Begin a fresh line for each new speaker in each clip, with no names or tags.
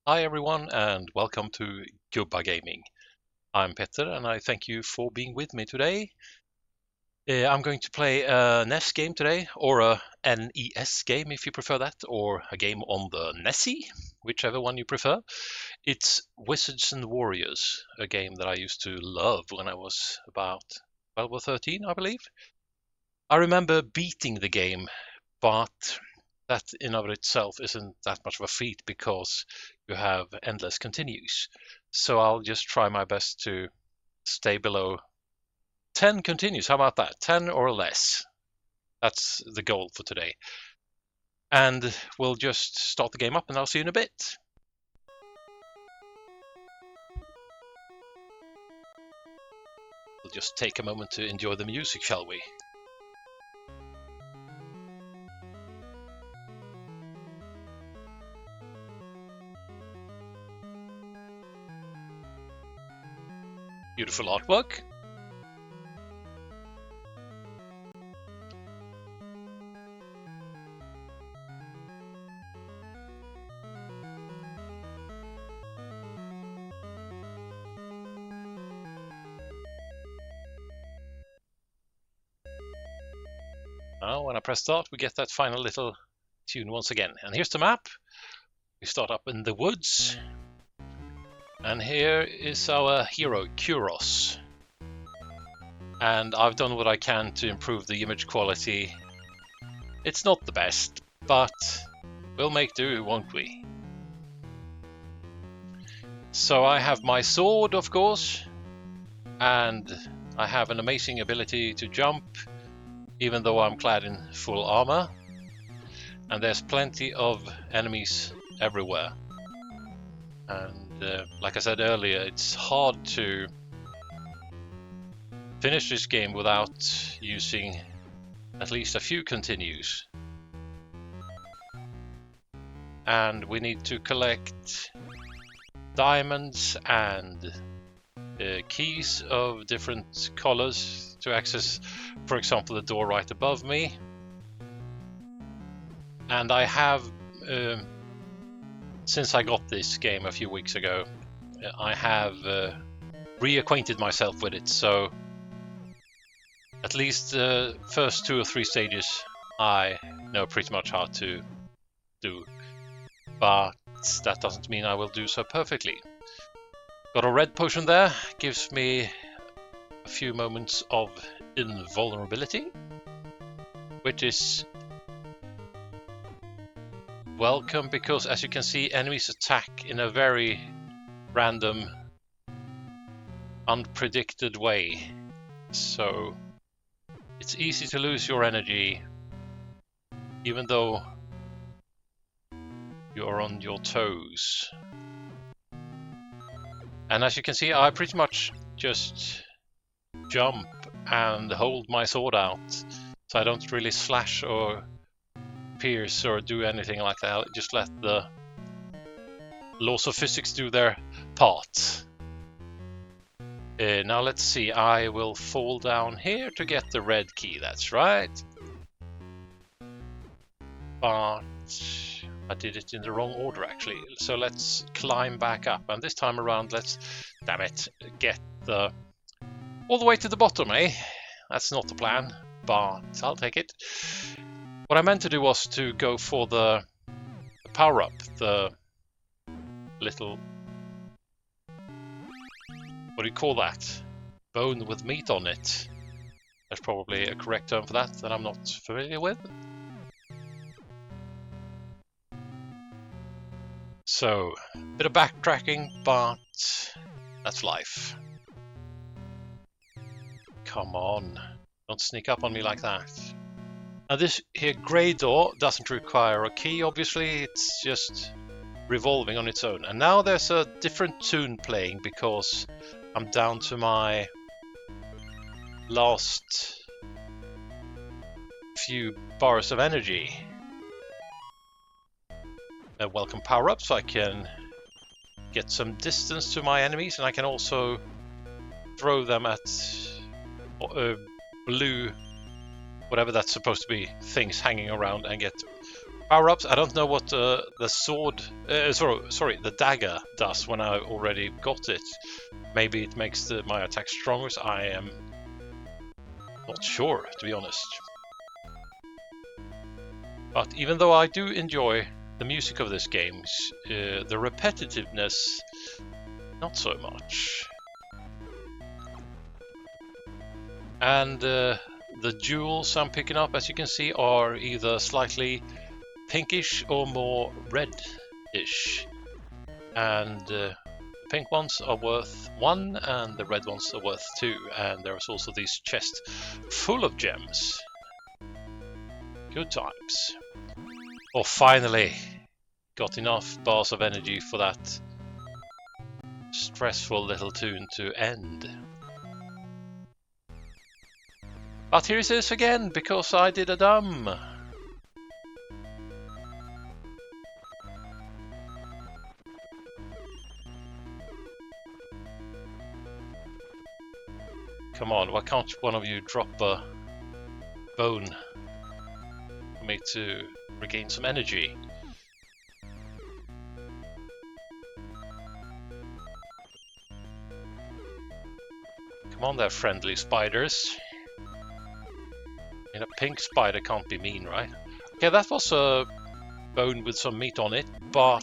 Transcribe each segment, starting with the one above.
Hi everyone and welcome to GubbaGaming. I'm Petter and I thank you for being with me today. I'm going to play a NES game today, or a NES game if you prefer that, or a game on the NESy, whichever one you prefer. It's Wizards and Warriors, a game that I used to love when I was about 12 or 13, I believe. I remember beating the game, but that in of itself isn't that much of a feat because you have endless continues. So I'll just try my best to stay below 10 continues. How about that? 10 or less. That's the goal for today. And we'll just start the game up and I'll see you in a bit. We'll just take a moment to enjoy the music, shall we? Beautiful artwork. Now, when I press start, we get that final little tune once again. And here's the map. We start up in the woods. And here is our hero, Kuros. And I've done what I can to improve the image quality. It's not the best, but we'll make do, won't we? So I have my sword, of course, and I have an amazing ability to jump, even though I'm clad in full armor. And there's plenty of enemies everywhere. And like I said earlier, it's hard to finish this game without using at least a few continues. And we need to collect diamonds and keys of different colors to access, for example, the door right above me. And I have, since I got this game a few weeks ago, I have reacquainted myself with it, so at least the first 2 or 3 stages I know pretty much how to do, but that doesn't mean I will do so perfectly. Got a red potion there, gives me a few moments of invulnerability, which is welcome because, as you can see, enemies attack in a very random, unpredicted way. So it's easy to lose your energy, even though you're on your toes. And as you can see, I pretty much just jump and hold my sword out, so I don't really slash or pierce or do anything like that. I just let the laws of physics do their part. Now let's see, I will fall down here to get the red key, that's right. But I did it in the wrong order actually, so let's climb back up, and this time around let's, damn it, get all the way to the bottom, eh? That's not the plan, but I'll take it. What I meant to do was to go for the power-up, the little, what do you call that? Bone with meat on it. There's probably a correct term for that I'm not familiar with. So, a bit of backtracking, but that's life. Come on, don't sneak up on me like that. Now this here grey door doesn't require a key, obviously, it's just revolving on its own. And now there's a different tune playing because I'm down to my last few bars of energy. A welcome power up, so I can get some distance to my enemies, and I can also throw them at blue, whatever that's supposed to be, things hanging around, and get power-ups. I don't know what the sword, sorry, the dagger does when I already got it. Maybe it makes my attack stronger. So I am not sure, to be honest. But even though I do enjoy the music of this game, the repetitiveness, not so much. And the jewels I'm picking up, as you can see, are either slightly pinkish or more reddish. And the pink ones are worth 1 and the red ones are worth 2. And there's also this chest full of gems. Good times. Oh, finally got enough bars of energy for that stressful little tune to end. But here it is again, because I did a dumb. Come on, why can't one of you drop a bone for me to regain some energy? Come on there, friendly spiders. And a pink spider can't be mean, right? Okay, that was a bone with some meat on it, but...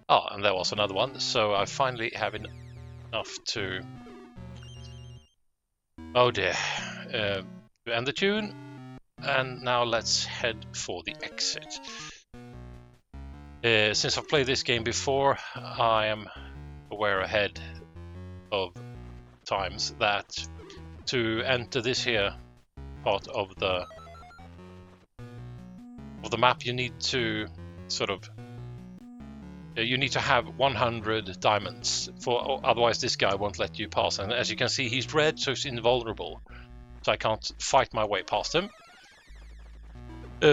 Oh, and there was another one, so I finally have enough to... Oh dear. To end the tune, and now let's head for the exit. Since I've played this game before, I am aware ahead of times that to enter this here part of the map, you need to sort of you need to have 100 diamonds, otherwise this guy won't let you pass. And as you can see, he's red, so he's invulnerable, so I can't fight my way past him.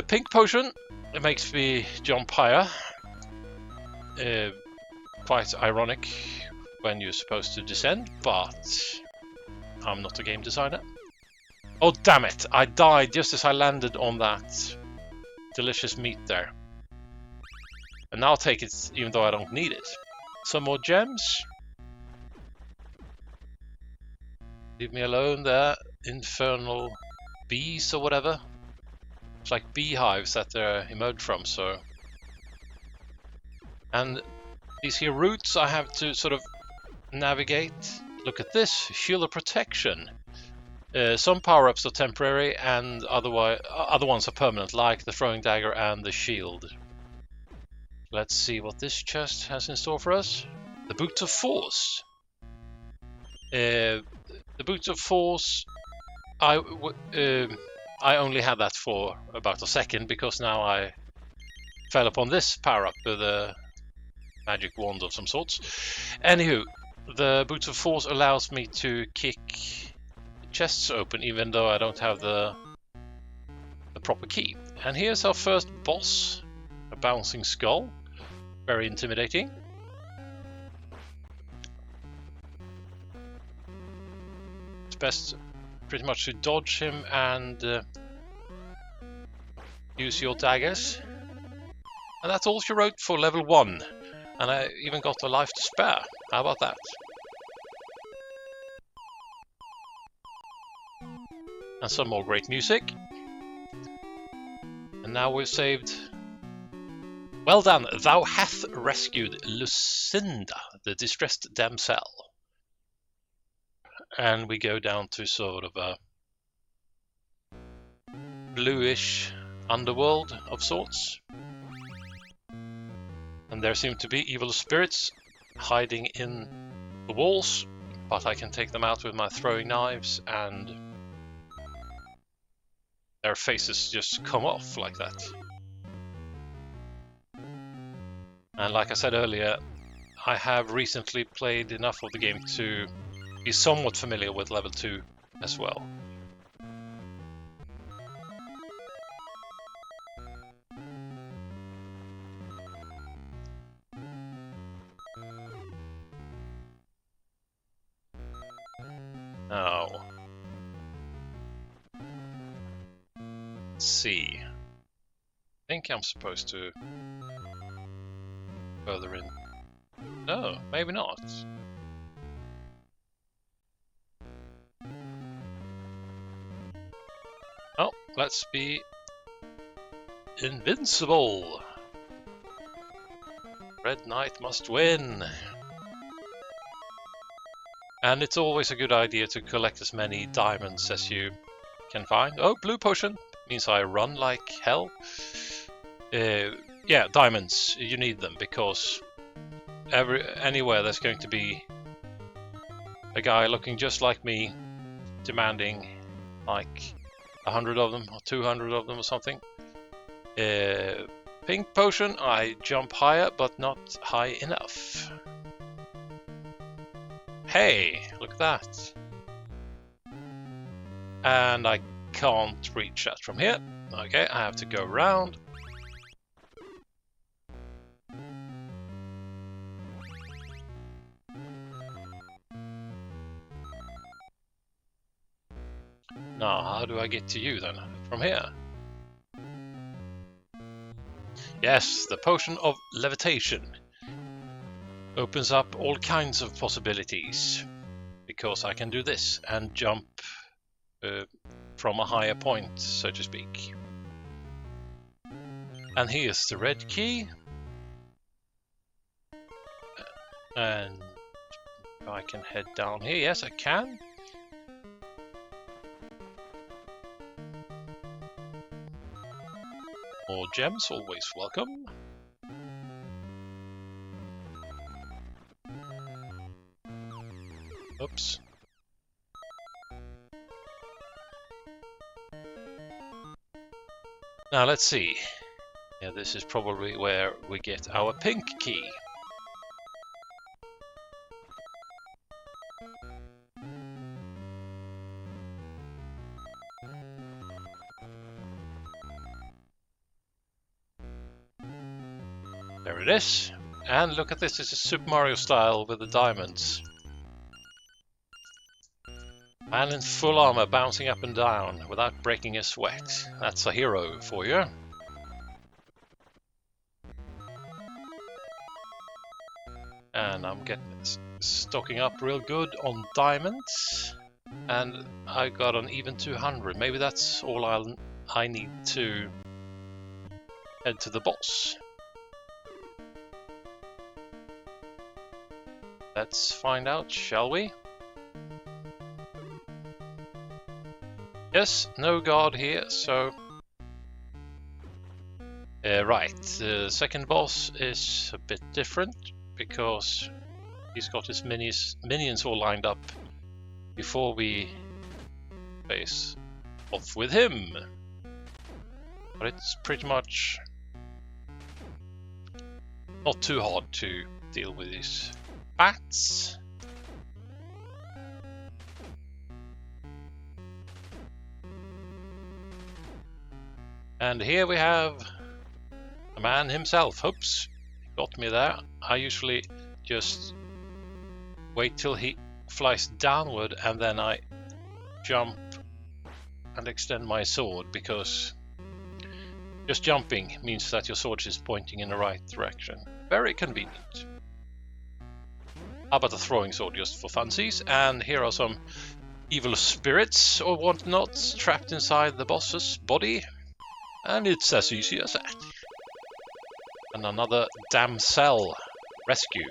Pink potion, it makes me jump higher. Quite ironic when you're supposed to descend, but I'm not a game designer. Oh damn it, I died just as I landed on that delicious meat there. And now I'll take it even though I don't need it. Some more gems. Leave me alone there, infernal bees or whatever. It's like beehives that they emerge from, so... And these here routes I have to sort of navigate. Look at this, shield of protection. Some power-ups are temporary and other ones are permanent, like the throwing dagger and the shield. Let's see what this chest has in store for us. The Boots of Force. The Boots of Force, I only had that for about a second because now I fell upon this power-up with a magic wand of some sorts. Anywho, the Boots of Force allows me to kick chests open even though I don't have the proper key. And here's our first boss, a bouncing skull. Very intimidating. It's best pretty much to dodge him and use your daggers. And that's all she wrote for level 1. And I even got a life to spare. How about that? And some more great music. And now we've saved... Well done, thou hath rescued Lucinda, the distressed damsel. And we go down to sort of a bluish underworld of sorts. And there seem to be evil spirits hiding in the walls, but I can take them out with my throwing knives and their faces just come off like that. And like I said earlier, I have recently played enough of the game to be somewhat familiar with level 2 as well. Now, let's see. I think I'm supposed to further in. No, maybe not. Oh, let's be invincible. Red Knight must win. And it's always a good idea to collect as many diamonds as you can find. Oh, blue potion means I run like hell. Yeah, diamonds, you need them because anywhere there's going to be a guy looking just like me demanding like 100 of them or 200 of them or something. Pink potion, I jump higher but not high enough. Hey, look at that. And I can't reach that from here. Okay, I have to go around. Now, how do I get to you then? From here? Yes, the potion of levitation opens up all kinds of possibilities. Because I can do this and jump from a higher point, so to speak. And here's the red key. And I can head down here. Yes, I can. More gems, always welcome. Oops. Now let's see. Yeah, this is probably where we get our pink key. There it is. And look at this, it's a Super Mario style with the diamonds. Man in full armor bouncing up and down without breaking a sweat. That's a hero for you. And I'm stocking up real good on diamonds. And I got an even 200. Maybe that's all I need to head to the boss. Let's find out, shall we? Yes, no guard here, so... right, the second boss is a bit different, because he's got his minions all lined up before we face off with him. But it's pretty much not too hard to deal with these bats. And here we have the man himself. Oops, got me there. I usually just wait till he flies downward and then I jump and extend my sword, because just jumping means that your sword is pointing in the right direction. Very convenient. How about a throwing sword just for funsies? And here are some evil spirits or whatnot trapped inside the boss's body. And it's as easy as that. And another damsel rescued.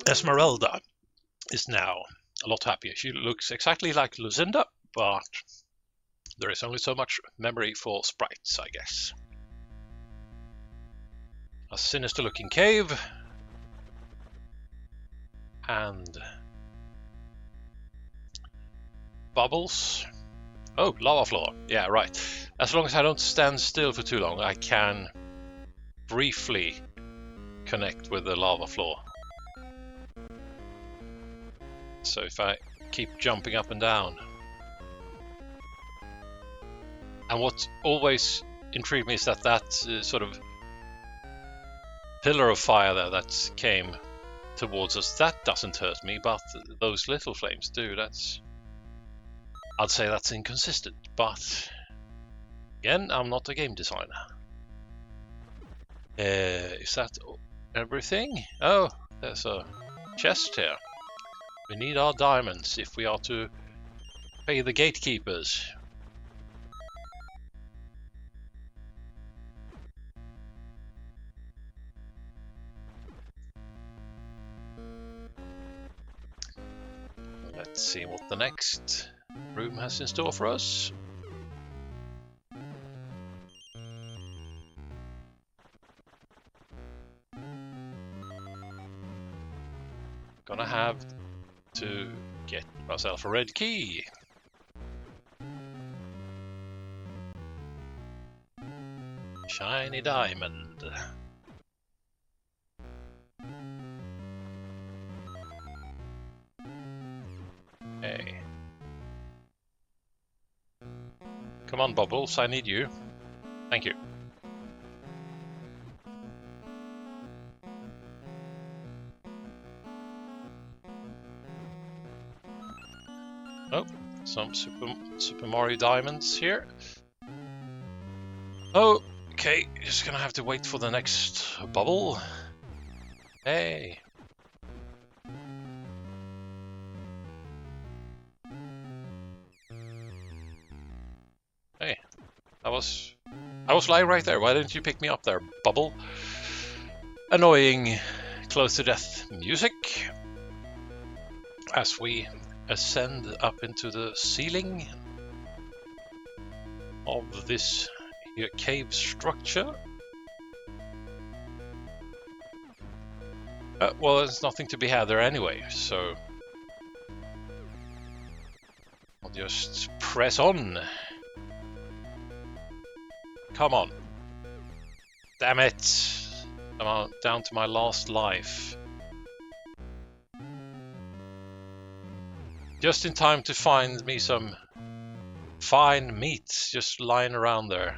Esmeralda is now a lot happier. She looks exactly like Lucinda, but there is only so much memory for sprites, I guess. A sinister looking cave. And bubbles. Oh, lava floor. Yeah, right. As long as I don't stand still for too long, I can briefly connect with the lava floor. So if I keep jumping up and down. And what always intrigued me is that sort of pillar of fire there that came towards us, that doesn't hurt me, but those little flames do. I'd say that's inconsistent, but again, I'm not a game designer. Is that everything? Oh, there's a chest here. We need our diamonds if we are to pay the gatekeepers. Let's see what the next room has in store for us. Gonna have to get myself a red key. Shiny diamond. Hey. Come on, Bubbles, I need you. Thank you. Oh, some Super Mario diamonds here. Oh, okay, just gonna have to wait for the next bubble. Hey. Hey, I was lying right there. Why didn't you pick me up there, Bubble? Annoying close to death music as we ascend up into the ceiling of this here cave structure. Well, there's nothing to be had there anyway, so I'll just press on. Come on. Damn it. I'm down to my last life. Just in time to find me some fine meat just lying around there.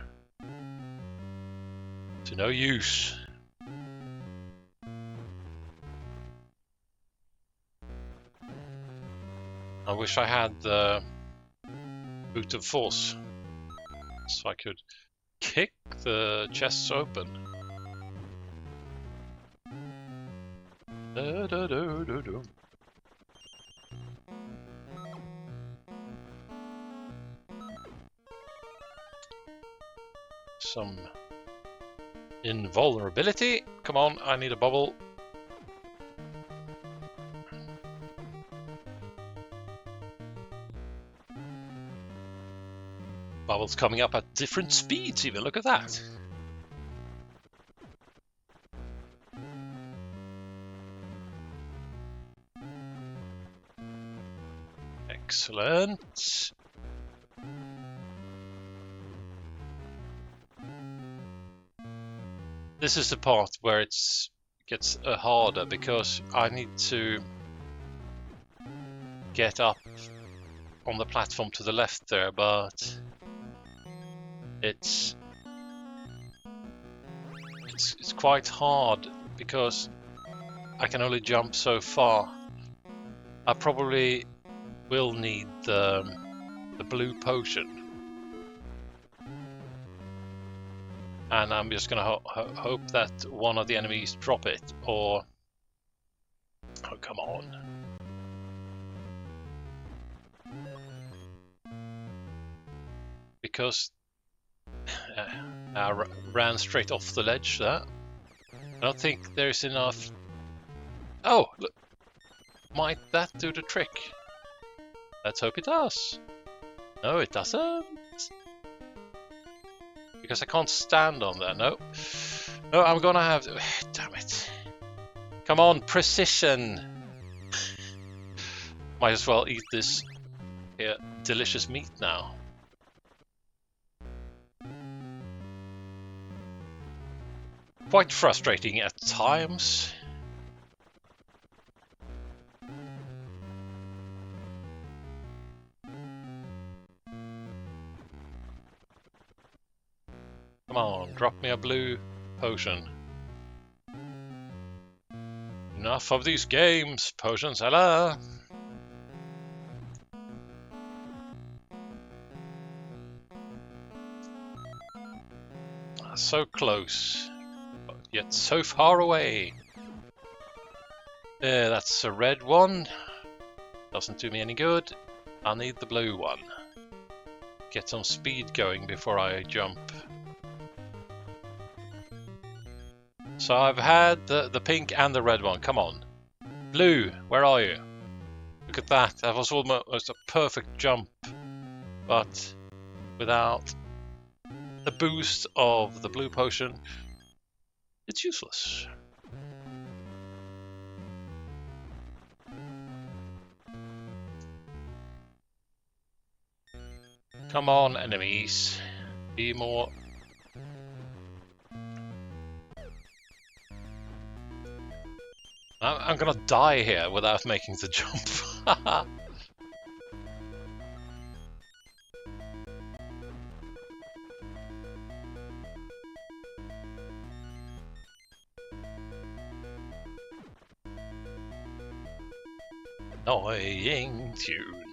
To no use. I wish I had the boot of force so I could kick the chests open. Some invulnerability. Come on, I need a bubble. Bubbles coming up at different speeds even, look at that. Excellent. This is the part where it gets harder because I need to get up on the platform to the left there, but it's quite hard because I can only jump so far. I probably will need the blue potion. And I'm just gonna hope that one of the enemies drop it, or... Oh, come on. Because I ran straight off the ledge there. I don't think there's enough... Oh, look. Might that do the trick? Let's hope it does. No, it doesn't. Because I can't stand on there, no. No, I'm gonna have to... Damn it. Come on, precision. Might as well eat this here delicious meat now. Quite frustrating at times. Come on, drop me a blue potion. Enough of these games, potion seller. So close, yet so far away. That's a red one. Doesn't do me any good. I need the blue one. Get some speed going before I jump. So I've had the pink and the red one. Come on. Blue, where are you? Look at that. That was almost a perfect jump. But without the boost of the blue potion, it's useless. Come on, enemies. Be more... I'm gonna die here without making the jump. Annoying tune.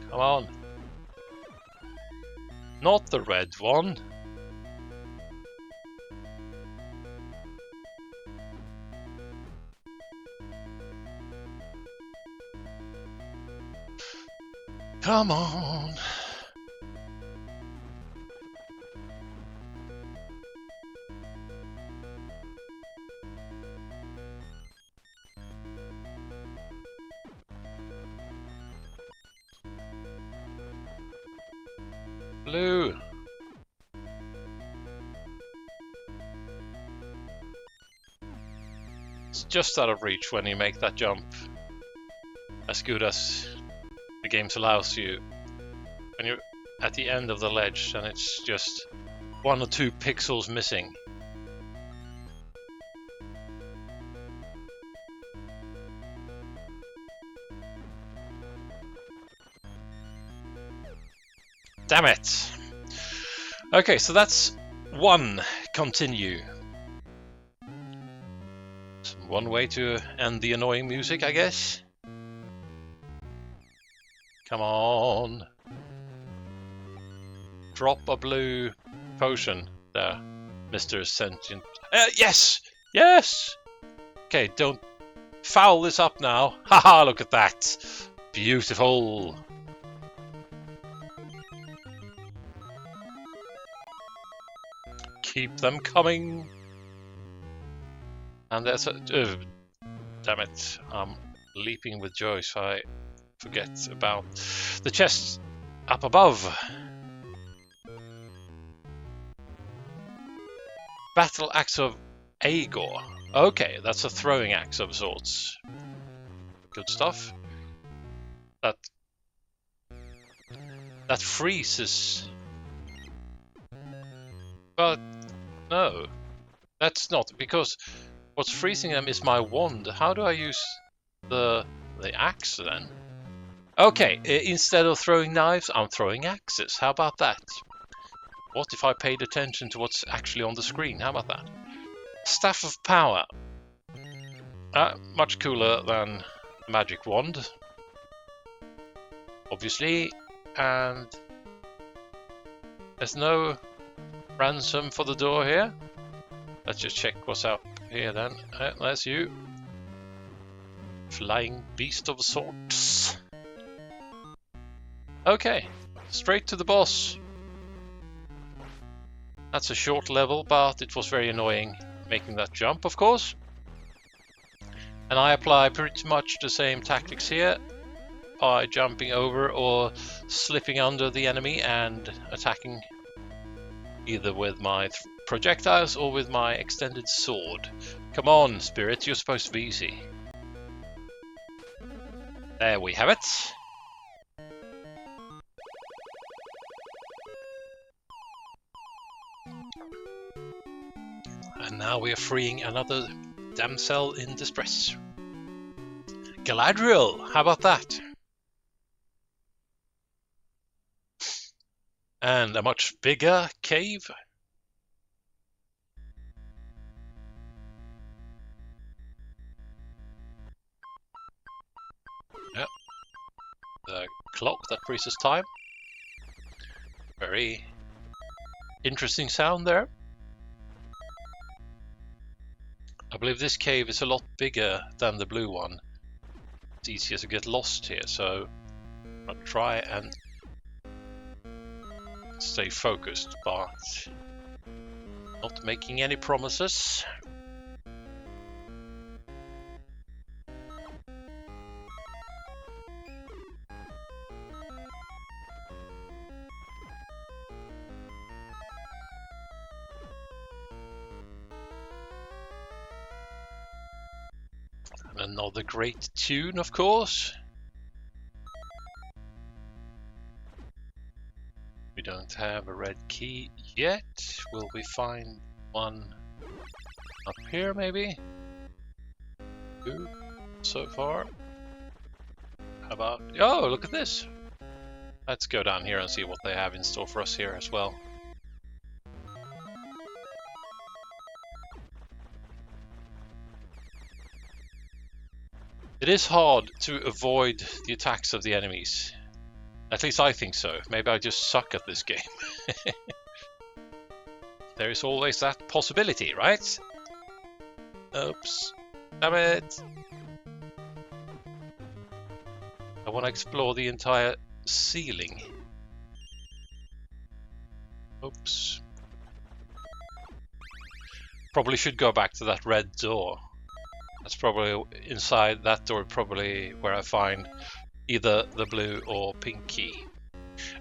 Come on. Not the red one. Come on. Blue. It's just out of reach when you make that jump. As good as the game allows you. When you're at the end of the ledge and it's just 1 or 2 pixels missing. Damn it! Okay, so that's 1 continue. So one way to end the annoying music, I guess. Come on. Drop a blue potion there, Mr. Sentient. Yes! Yes! Okay, don't foul this up now. Haha, look at that. Beautiful. Keep them coming. And there's a... damn it. I'm leaping with joy so I forget about the chest up above. Battle Axe of Agor. Okay, that's a throwing axe of sorts. Good stuff. That freezes. But no, that's not, because what's freezing them is my wand. How do I use the axe then? Okay, instead of throwing knives, I'm throwing axes. How about that? What if I paid attention to what's actually on the screen? How about that? Staff of Power. Much cooler than Magic Wand, obviously, and there's no ransom for the door here. Let's just check what's up here then. There's you. Flying beast of sorts. Okay, straight to the boss. That's a short level, but it was very annoying making that jump, of course. And I apply pretty much the same tactics here, by jumping over or slipping under the enemy and attacking either with my projectiles or with my extended sword. Come on, Spirit, you're supposed to be easy. There we have it. And now we are freeing another damsel in distress. Galadriel, how about that? And a much bigger cave. Yep. The clock that freezes time. Very interesting sound there. I believe this cave is a lot bigger than the blue one. It's easier to get lost here, so I'll try and stay focused, but not making any promises. Another great tune, of course. We don't have a red key yet. Will we find one up here, maybe? Two so far. How about... Oh, look at this! Let's go down here and see what they have in store for us here as well. It is hard to avoid the attacks of the enemies. At least I think so. Maybe I just suck at this game. There is always that possibility, right? Oops. Damn it! I want to explore the entire ceiling. Oops. Probably should go back to that red door. That's probably inside that door, probably where I find either the blue or pink key.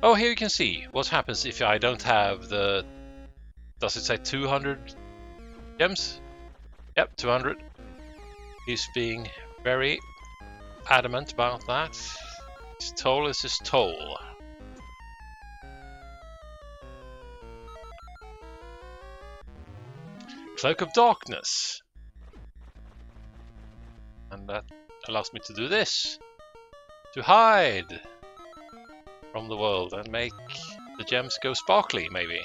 Oh, here you can see what happens if I don't have the... Does it say 200 gems? Yep, 200. He's being very adamant about that. His toll is his toll. Cloak of Darkness. And that allows me to do this. To hide from the world and make the gems go sparkly, maybe.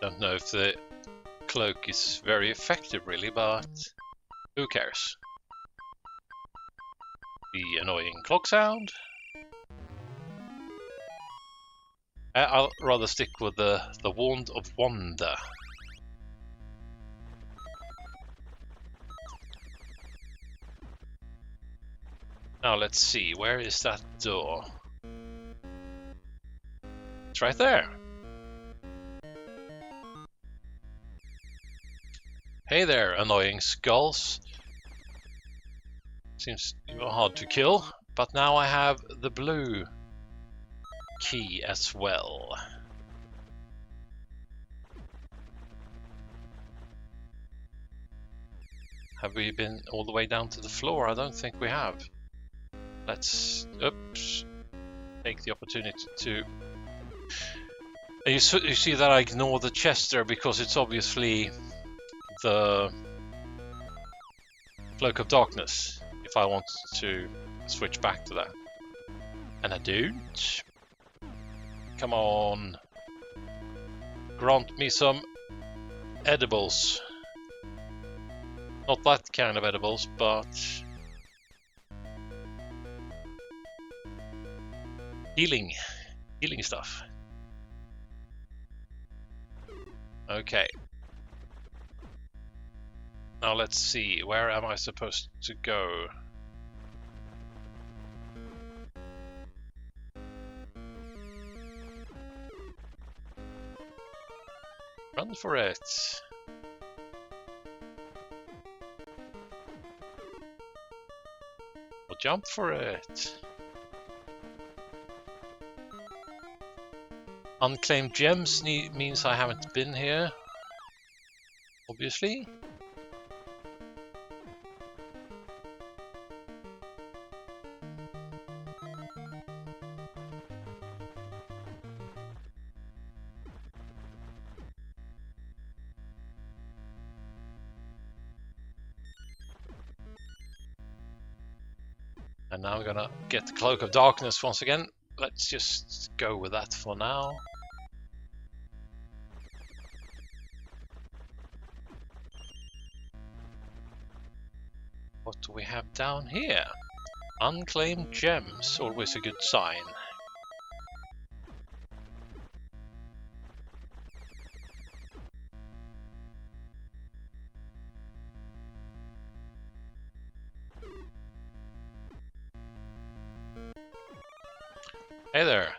Don't know if the cloak is very effective really, but who cares? The annoying clock sound. I'll rather stick with the Wand of Wonder. Now let's see, where is that door? It's right there. Hey there, annoying skulls. Seems you are hard to kill, but now I have the blue key as well. Have we been all the way down to the floor? I don't think we have. Let's, oops, take the opportunity to... You see that I ignore the chest there because it's obviously the Cloak of Darkness, if I want to switch back to that. And I don't. Come on. Grant me some edibles. Not that kind of edibles, but healing stuff. Okay. Now let's see, where am I supposed to go? Run for it. Or jump for it. Unclaimed gems means I haven't been here, obviously. And now I'm gonna get the Cloak of Darkness once again. Let's just go with that for now. What do we have down here? Unclaimed gems, always a good sign. Hey there.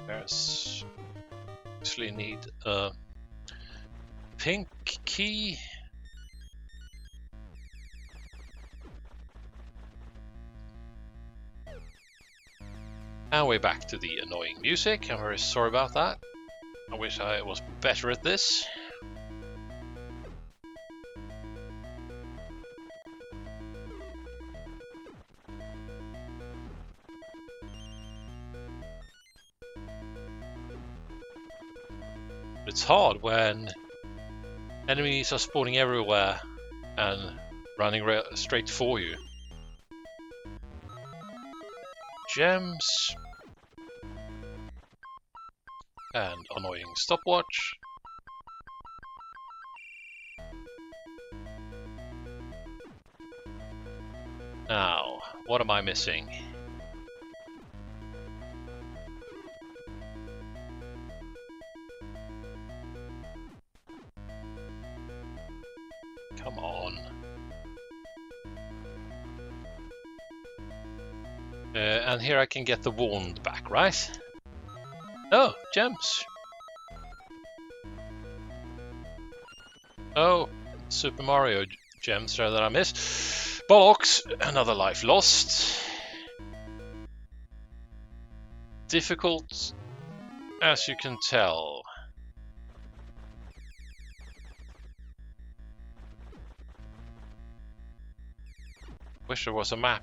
There's actually need a pink key. And we're back to the annoying music. I'm very sorry about that. I wish I was better at this. It's hard when enemies are spawning everywhere and running straight for you. Gems. And annoying stopwatch. Now, what am I missing? Come on. And here I can get the wand back, right? Oh, gems. Oh, Super Mario gems there that I missed. Bollocks, another life lost. Difficult, as you can tell. Wish there was a map.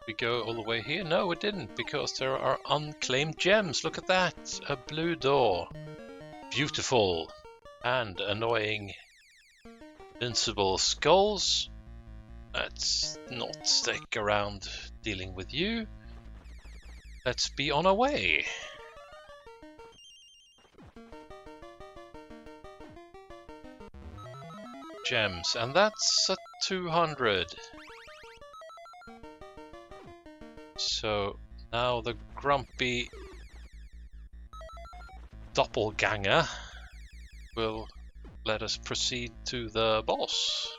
We go all the way here? No, we didn't, because there are unclaimed gems. Look at that, a blue door. Beautiful and annoying. Invincible skulls. Let's not stick around dealing with you. Let's be on our way. Gems, and that's a 200. So now the grumpy doppelganger will let us proceed to the boss.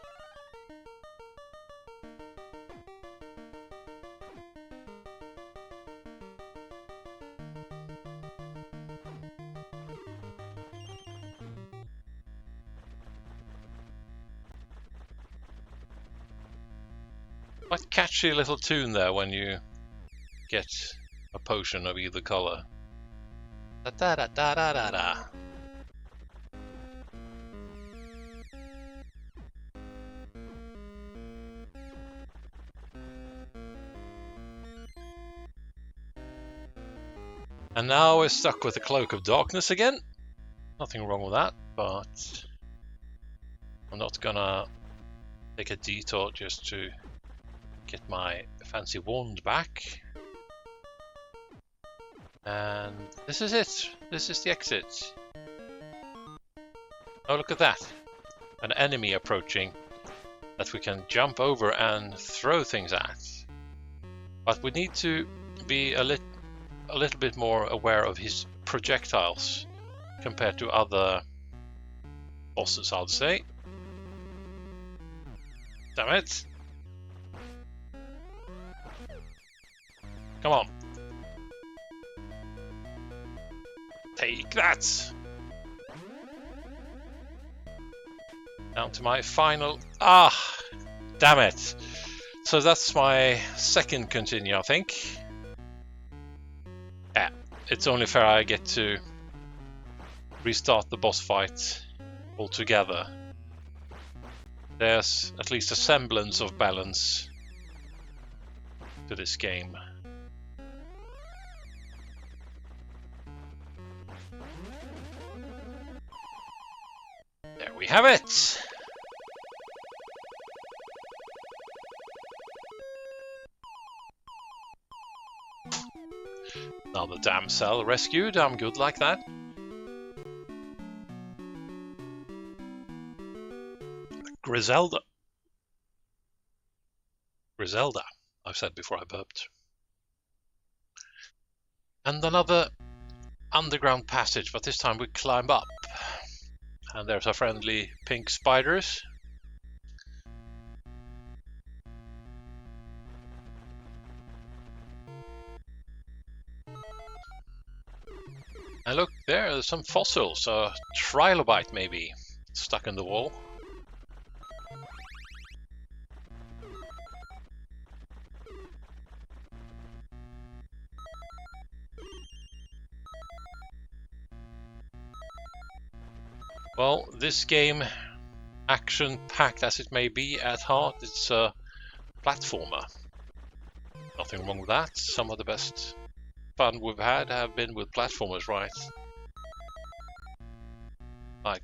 Quite catchy little tune there when you get a potion of either color. Da da da da da da da. And now we're stuck with the Cloak of Darkness again. Nothing wrong with that, but I'm not gonna take a detour just to get my fancy wand back. And this is it. This is the exit. Oh, look at that. An enemy approaching that we can jump over and throw things at. But we need to be a little bit more aware of his projectiles compared to other bosses, I'd say. Damn it. Come on. Take that! Down to my final... Ah! Damn it! So that's my second continue, I think. Yeah, it's only fair I get to restart the boss fight altogether. there's at least a semblance of balance to this game. There we have it! Another damsel rescued, I'm good like that. Griselda. Griselda, I've said before I burped. And another underground passage, but this time we climb up. And there's our friendly pink spiders. And look, there's some fossils, a trilobite maybe, stuck in the wall. Well, this game, action-packed as it may be at heart, it's a platformer. Nothing wrong with that. Some of the best fun we've had have been with platformers, right? Like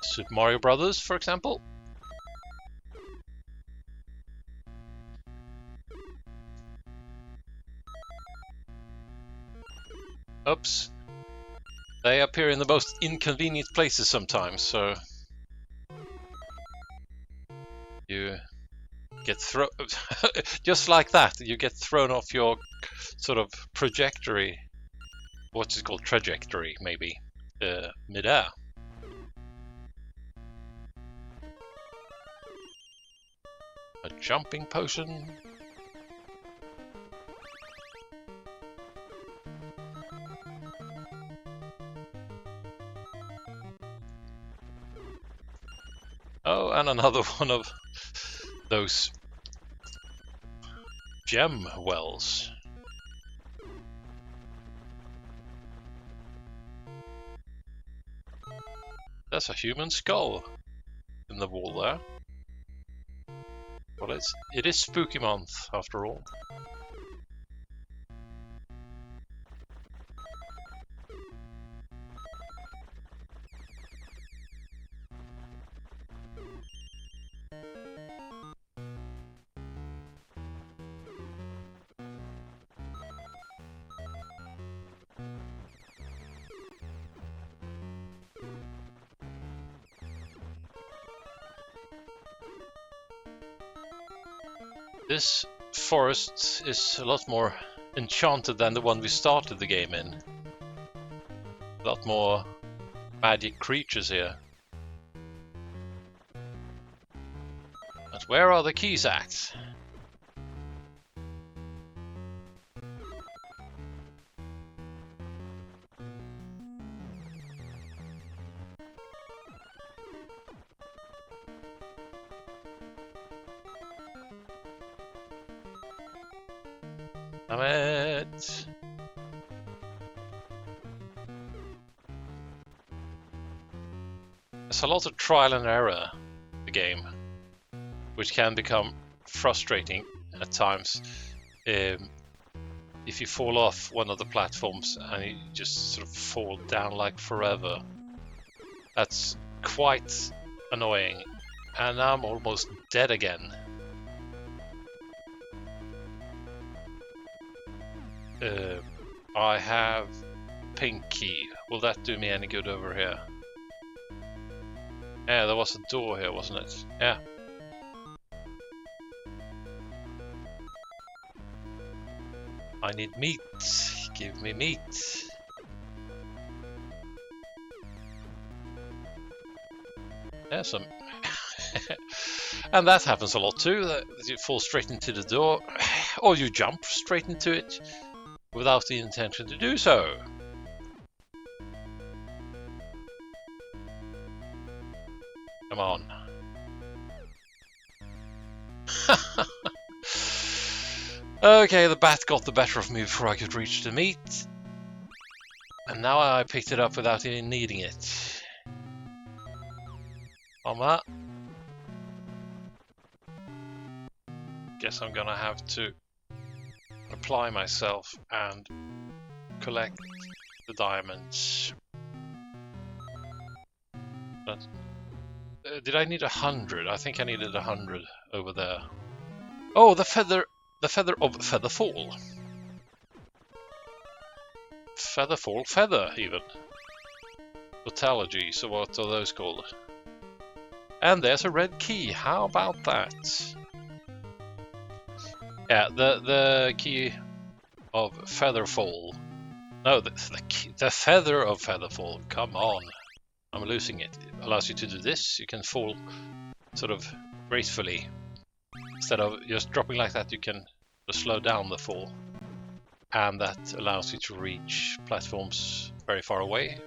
Super Mario Brothers, for example. Oops. They appear in the most inconvenient places sometimes, so you get thrown just like that. You get thrown off your sort of trajectory. What's it called? Trajectory, maybe. Midair. A jumping potion. Oh, and another one of those gem wells. There's a human skull in the wall there. Well, it is spooky month after all. This forest is a lot more enchanted than the one we started the game in. A lot more magic creatures here. But where are the keys at? Damn it! There's a lot of trial and error in the game, which can become frustrating at times. If you fall off one of the platforms and you just sort of fall down like forever, that's quite annoying. And I'm almost dead again. I have pink key. Will that do me any good over here? Yeah, there was a door here, wasn't it? Yeah. I need meat. Give me meat. There's some... And that happens a lot too, that you fall straight into the door, or you jump straight into it without the intention to do so. Come on. Okay, the bat got the better of me before I could reach the meat. And now I picked it up without even needing it. Mama. guess I'm gonna have to apply myself and collect the diamonds. But did I need 100? I think I needed 100 over there. Oh, the feather of Featherfall. Featherfall, feather even. Botology, so what are those called? And there's a red key, how about that? Yeah, the key of Featherfall. No, the feather of Featherfall, come on. I'm losing it. It allows you to do this, you can fall sort of gracefully. Instead of just dropping like that, you can just slow down the fall. And that allows you to reach platforms very far away.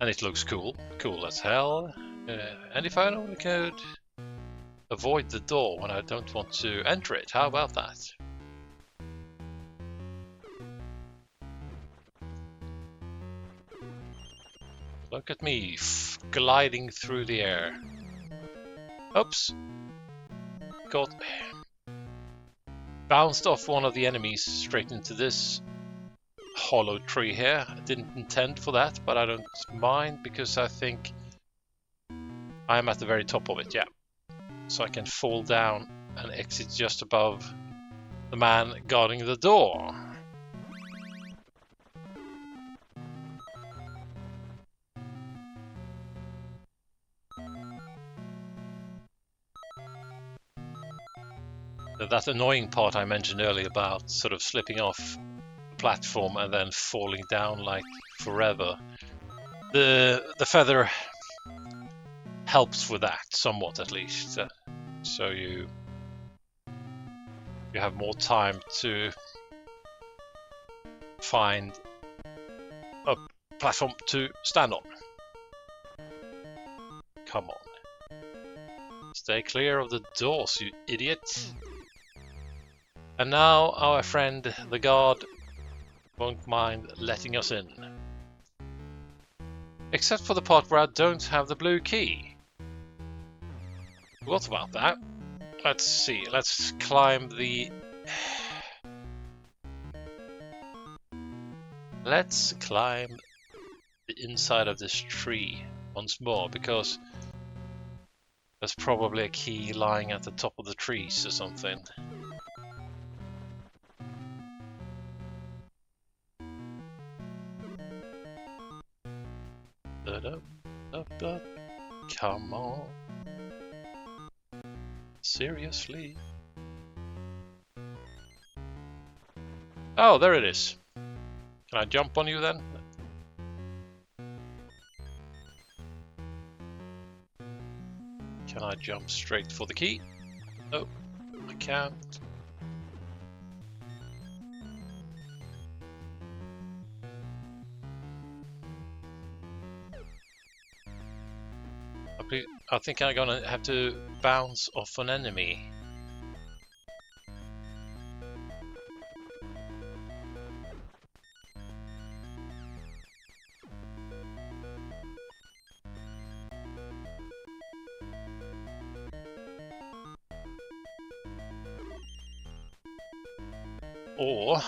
And it looks cool, cool as hell. And if I only could avoid the door when I don't want to enter it, how about that? Look at me, gliding through the air. Oops. Got bounced off one of the enemies straight into this hollow tree here. I didn't intend for that, but I don't mind because I think I'm at the very top of it, yeah. So I can fall down and exit just above the man guarding the door. That annoying part I mentioned earlier about sort of slipping off the platform and then falling down like forever. The feather helps with that somewhat, at least. So you have more time to find a platform to stand on. Come on. Stay clear of the doors, you idiot. And now our friend, the guard, won't mind letting us in. Except for the part where I don't have the blue key. What about that? Let's see, let's climb the... Let's climb the inside of this tree once more, because there's probably a key lying at the top of the trees or something. Come on. Seriously? Oh, there it is. Can I jump on you then? Can I jump straight for the key? No, I can't. I think I'm gonna have to bounce off an enemy. Or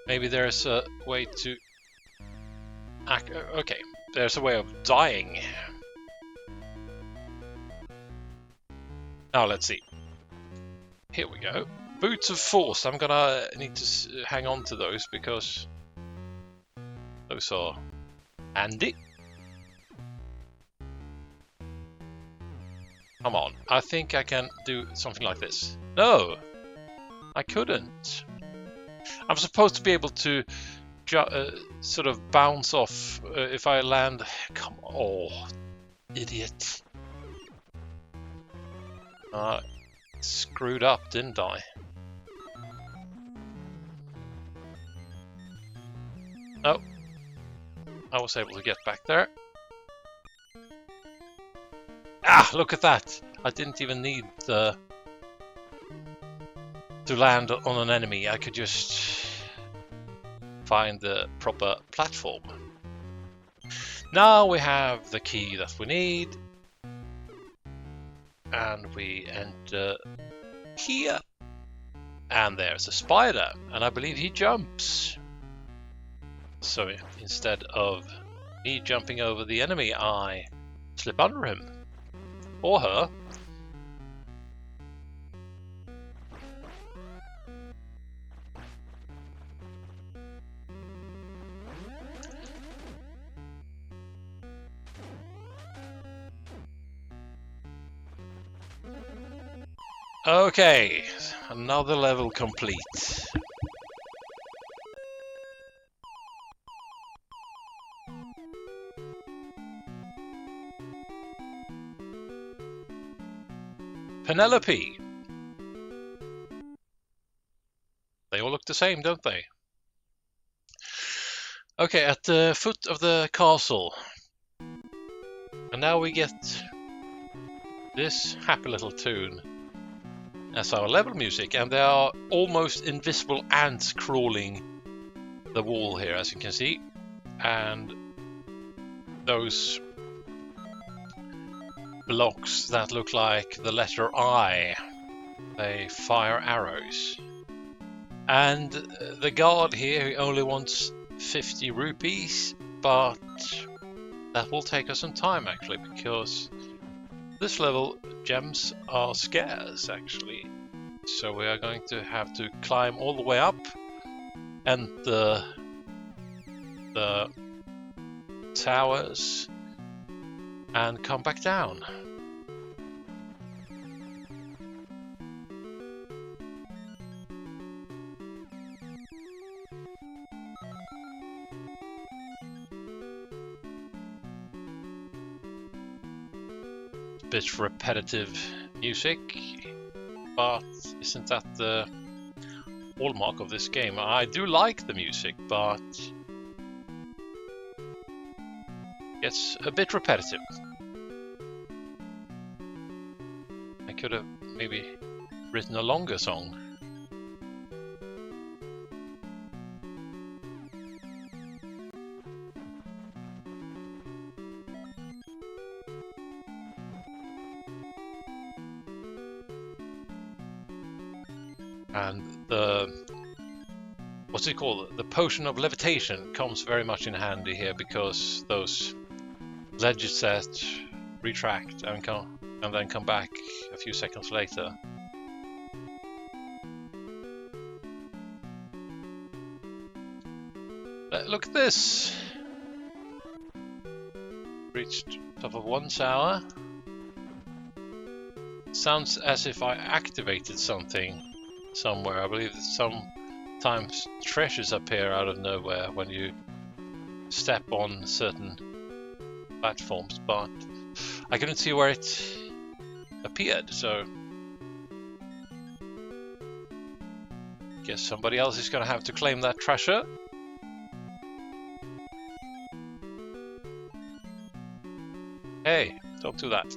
maybe there's a way to... Okay, there's a way of dying. Now let's see. Here we go. Boots of Force. I'm gonna need to hang on to those because those are handy. Come on. I think I can do something like this. No! I couldn't. I'm supposed to be able to sort of bounce off if I land. Come on. Oh, idiot. Screwed up, didn't I? Oh, I was able to get back there. Ah, look at that! I didn't even need to land on an enemy. I could just find the proper platform. Now we have the key that we need. and we enter here. And there's a spider, and I believe he jumps. So instead of me jumping over the enemy, I slip under him. Or her. Okay, another level complete. Penelope. They all look the same, don't they? Okay, at the foot of the castle. And now we get this happy little tune as our level music, and there are almost invisible ants crawling the wall here, as you can see, and those blocks that look like the letter I, they fire arrows. And the guard here, he only wants 50 rupees, but that will take us some time actually, because this level gems are scarce actually. So we are going to have to climb all the way up and the towers and come back down. Bit repetitive music, but isn't that the hallmark of this game? I do like the music, but it's a bit repetitive. I could have maybe written a longer song. And the, what's it called? The potion of levitation comes very much in handy here, because those ledges that retract and then come back a few seconds later. Look at this! Reached top of one tower. Sounds as if I activated something somewhere. I believe that sometimes treasures appear out of nowhere when you step on certain platforms, but I couldn't see where it appeared, so guess somebody else is gonna have to claim that treasure. Hey, don't do that.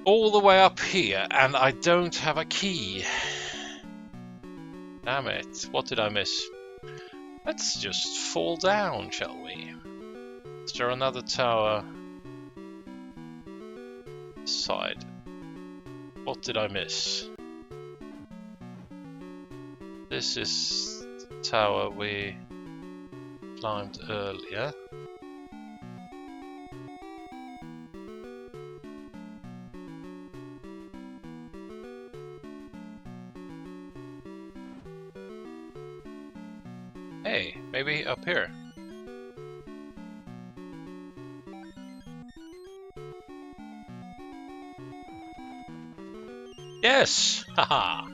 All the way up here, and I don't have a key. Damn it, what did I miss? Let's just fall down, shall we? Is there another tower? Side. What did I miss? This is the tower we climbed earlier. Hey, maybe up here. Yes! Haha!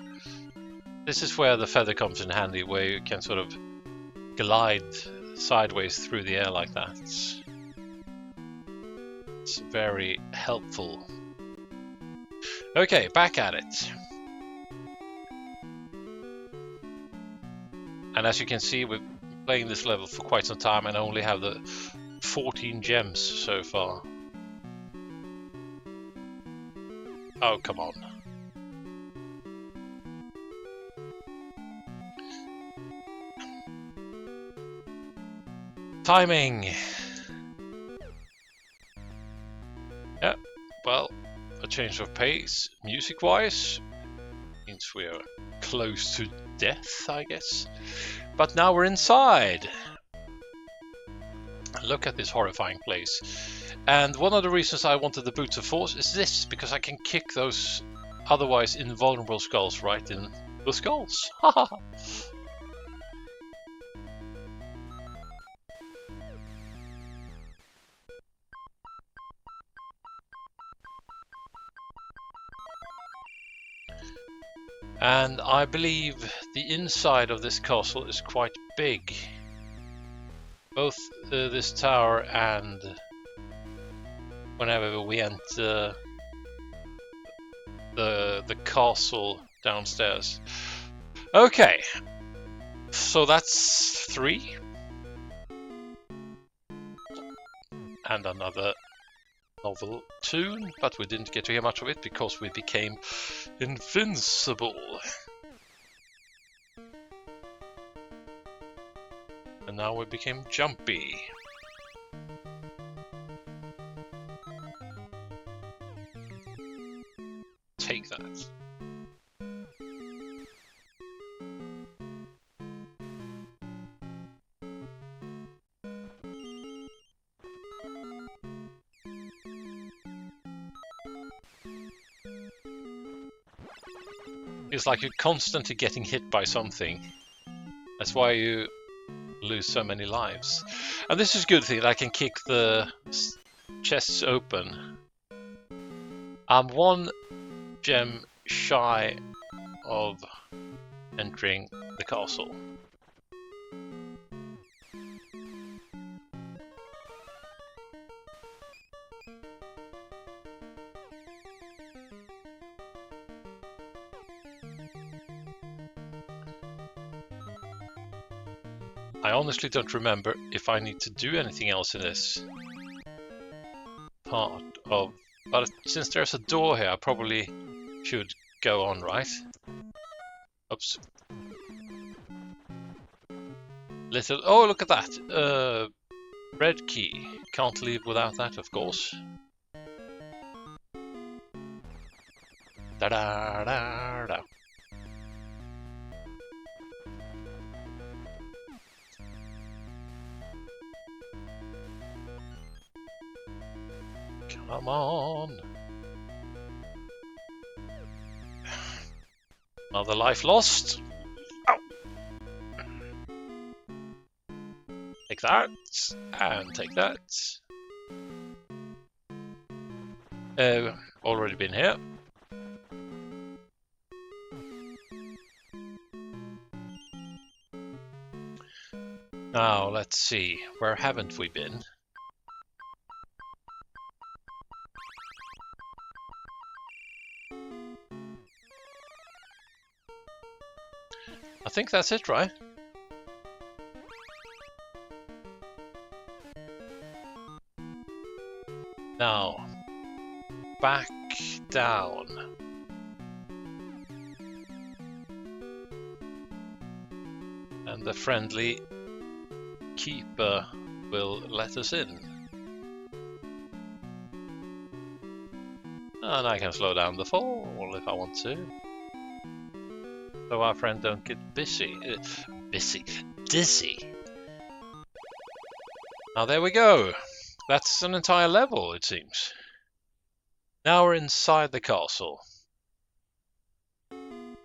This is where the feather comes in handy, where you can sort of glide sideways through the air like that. It's very helpful. Okay, back at it. And as you can see, we've been playing this level for quite some time and only have the 14 gems so far. Oh, come on. Timing! change of pace, music-wise. Means we're close to death, I guess. But now we're inside. Look at this horrifying place. And one of the reasons I wanted the Boots of Force is this, because I can kick those otherwise invulnerable skulls right in the skulls. And I believe the inside of this castle is quite big. Both this tower and whenever we enter the castle downstairs. Okay, so that's 3. And another novel tune, but we didn't get to hear much of it because we became invincible. And now we became jumpy. Take that. It's like you're constantly getting hit by something. That's why you lose so many lives. And this is a good thing, I can kick the chests open. I'm 1 gem shy of entering the castle. I honestly don't remember if I need to do anything else in this part of... But since there's a door here, I probably should go on, right? Oops. Little... Oh, look at that! Red key. Can't leave without that, of course. Da-da-da-da. Come on. Another life lost. Ow. Take that, and take that. Already been here. Now, let's see. Where haven't we been? I think that's it, right? Now, back down. And the friendly keeper will let us in. And I can slow down the fall if I want to. So our friend don't get dizzy. Now there we go. That's an entire level, it seems. Now we're inside the castle. And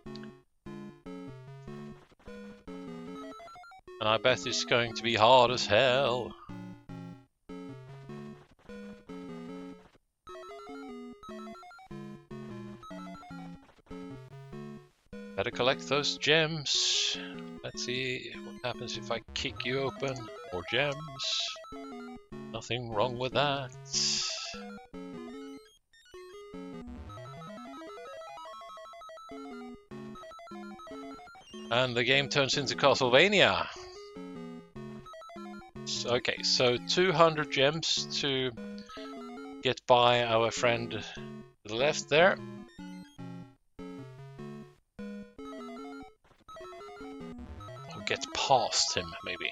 I bet it's going to be hard as hell. Better collect those gems. Let's see what happens if I kick you open. More gems. Nothing wrong with that. And the game turns into Castlevania. Okay, so 200 gems to get by our friend to the left there. Or get past him, maybe.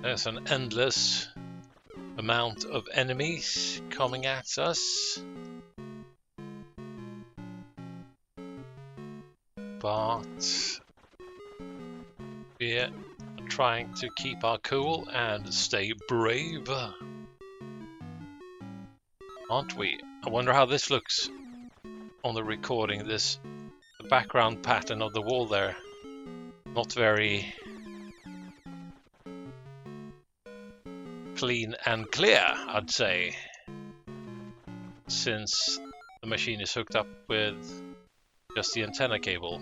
There's an endless amount of enemies coming at us. But we're trying to keep our cool and stay brave. Aren't we? I wonder how this looks on the recording. The background pattern of the wall there. Not very clean and clear, I'd say, since the machine is hooked up with just the antenna cable.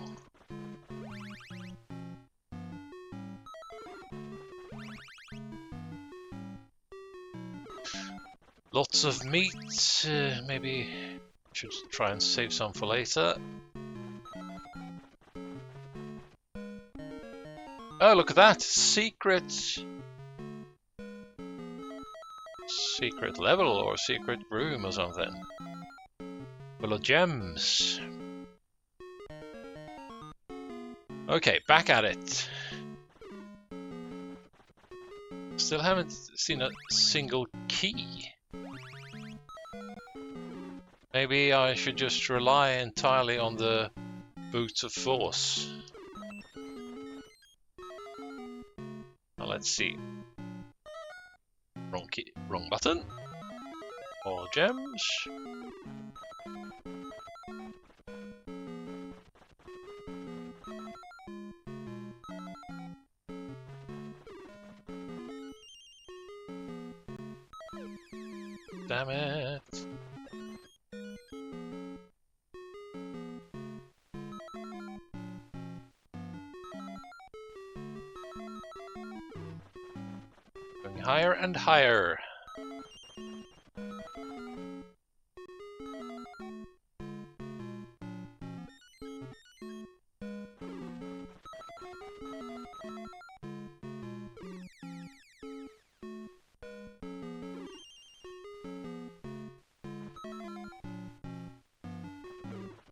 Lots of meat, maybe should try and save some for later. Oh, look at that! Secret level or secret room or something. Full of gems. Okay, back at it. Still haven't seen a single key. Maybe I should just rely entirely on the boots of force. Now let's see. Wrong key, wrong button. More gems. Damn it. Going higher and higher.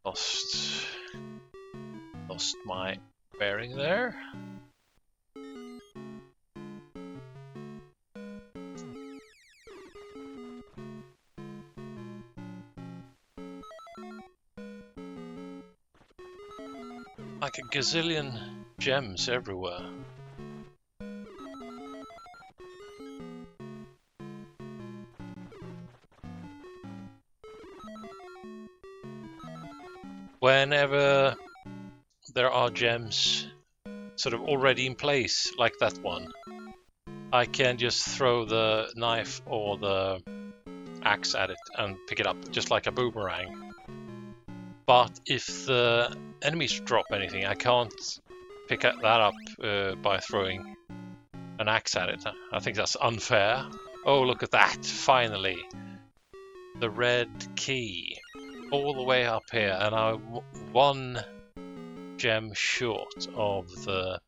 Lost my bearing there. Like a gazillion gems everywhere. Whenever there are gems sort of already in place, like that one, I can just throw the knife or the axe at it and pick it up, just like a boomerang. But if the enemies drop anything, I can't pick that up by throwing an axe at it. I think that's unfair. Oh, look at that, finally. The red key. All the way up here, and I'm one gem short of the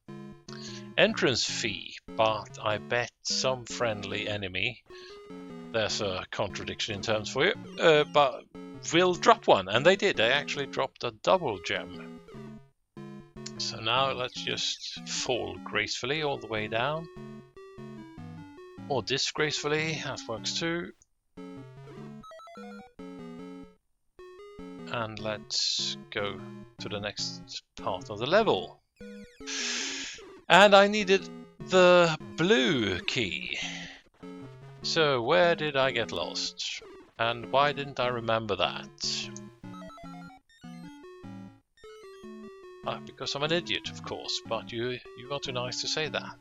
entrance fee, but I bet some friendly enemy, there's a contradiction in terms for you, but will drop one, and they did. They actually dropped a double gem. So now let's just fall gracefully all the way down, or disgracefully, that works too. And let's go to the next part of the level. And I needed the blue key. So where did I get lost? And why didn't I remember that? Because I'm an idiot, of course, but you are too nice to say that.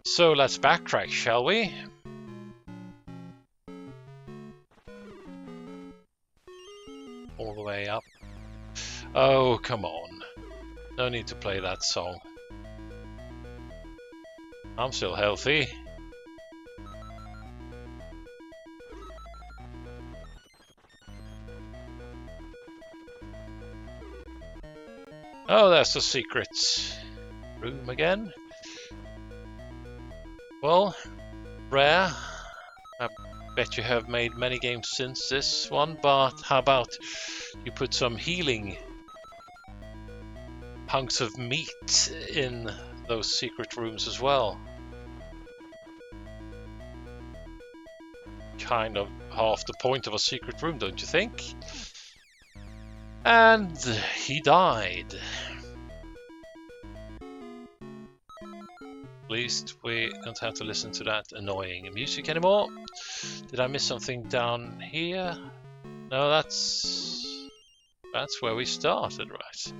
So let's backtrack, shall we? All the way up. Oh, come on. No need to play that song. I'm still healthy. Oh, that's the secret room again. Well, rare. I bet you have made many games since this one, but how about you put some healing hunks of meat in those secret rooms as well. Kind of half the point of a secret room, don't you think? And he died. At least we don't have to listen to that annoying music anymore. Did I miss something down here? No, that's where we started, right?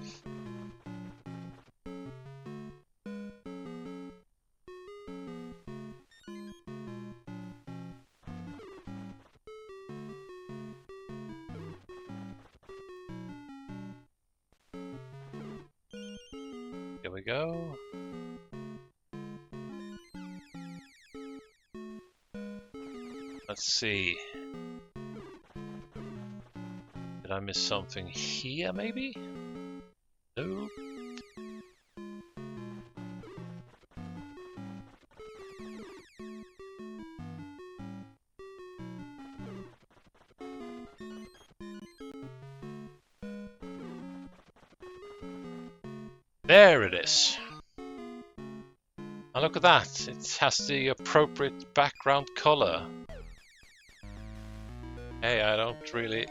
Here we go. Let's see. Did I miss something here, maybe? No. There it is. And look at that. It has the appropriate background color. Hey, I don't really...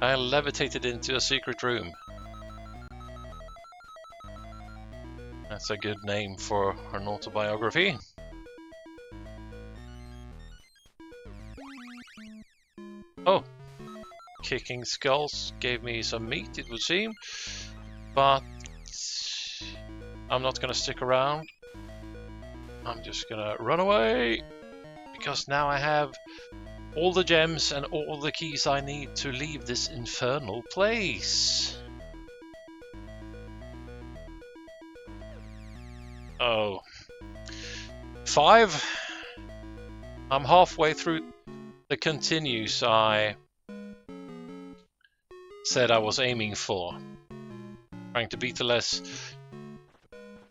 I levitated into a secret room. That's a good name for an autobiography. Oh, kicking skulls gave me some meat, it would seem. But I'm not gonna stick around. I'm just gonna run away. Because now I have all the gems and all the keys I need to leave this infernal place. Oh. 5. I'm halfway through the continues I said I was aiming for. Trying to beat the less...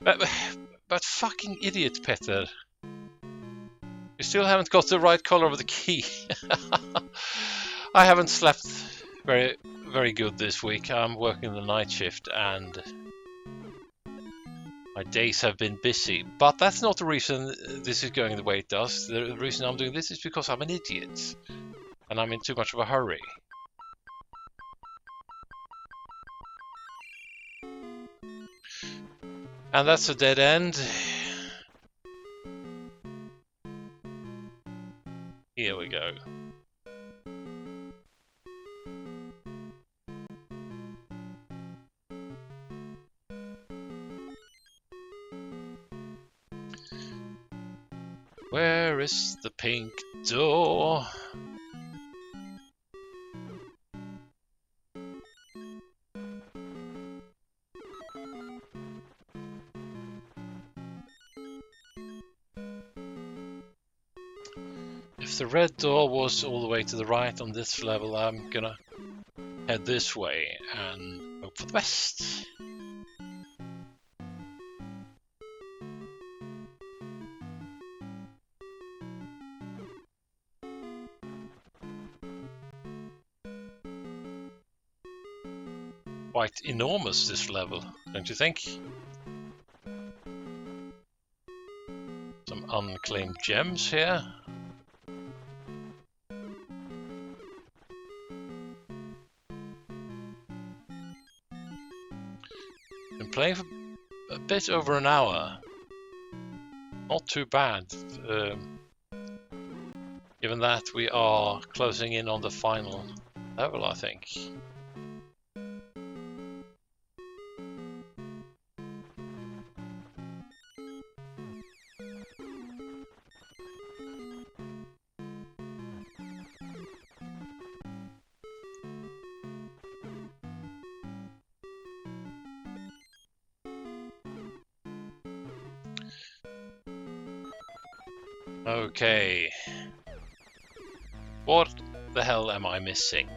But fucking idiot, Petter. You still haven't got the right color of the key. I haven't slept very good this week. I'm working the night shift and my days have been busy. But that's not the reason this is going the way it does. The reason I'm doing this is because I'm an idiot and I'm in too much of a hurry. And that's a dead end. Here we go. Where is the pink door? If the red door was all the way to the right on this level, I'm gonna head this way and hope for the best. Quite enormous, this level, don't you think? Some unclaimed gems here. Been playing for a bit over an hour. Not too bad. Given that we are closing in on the final level, I think. Okay. What the hell am I missing?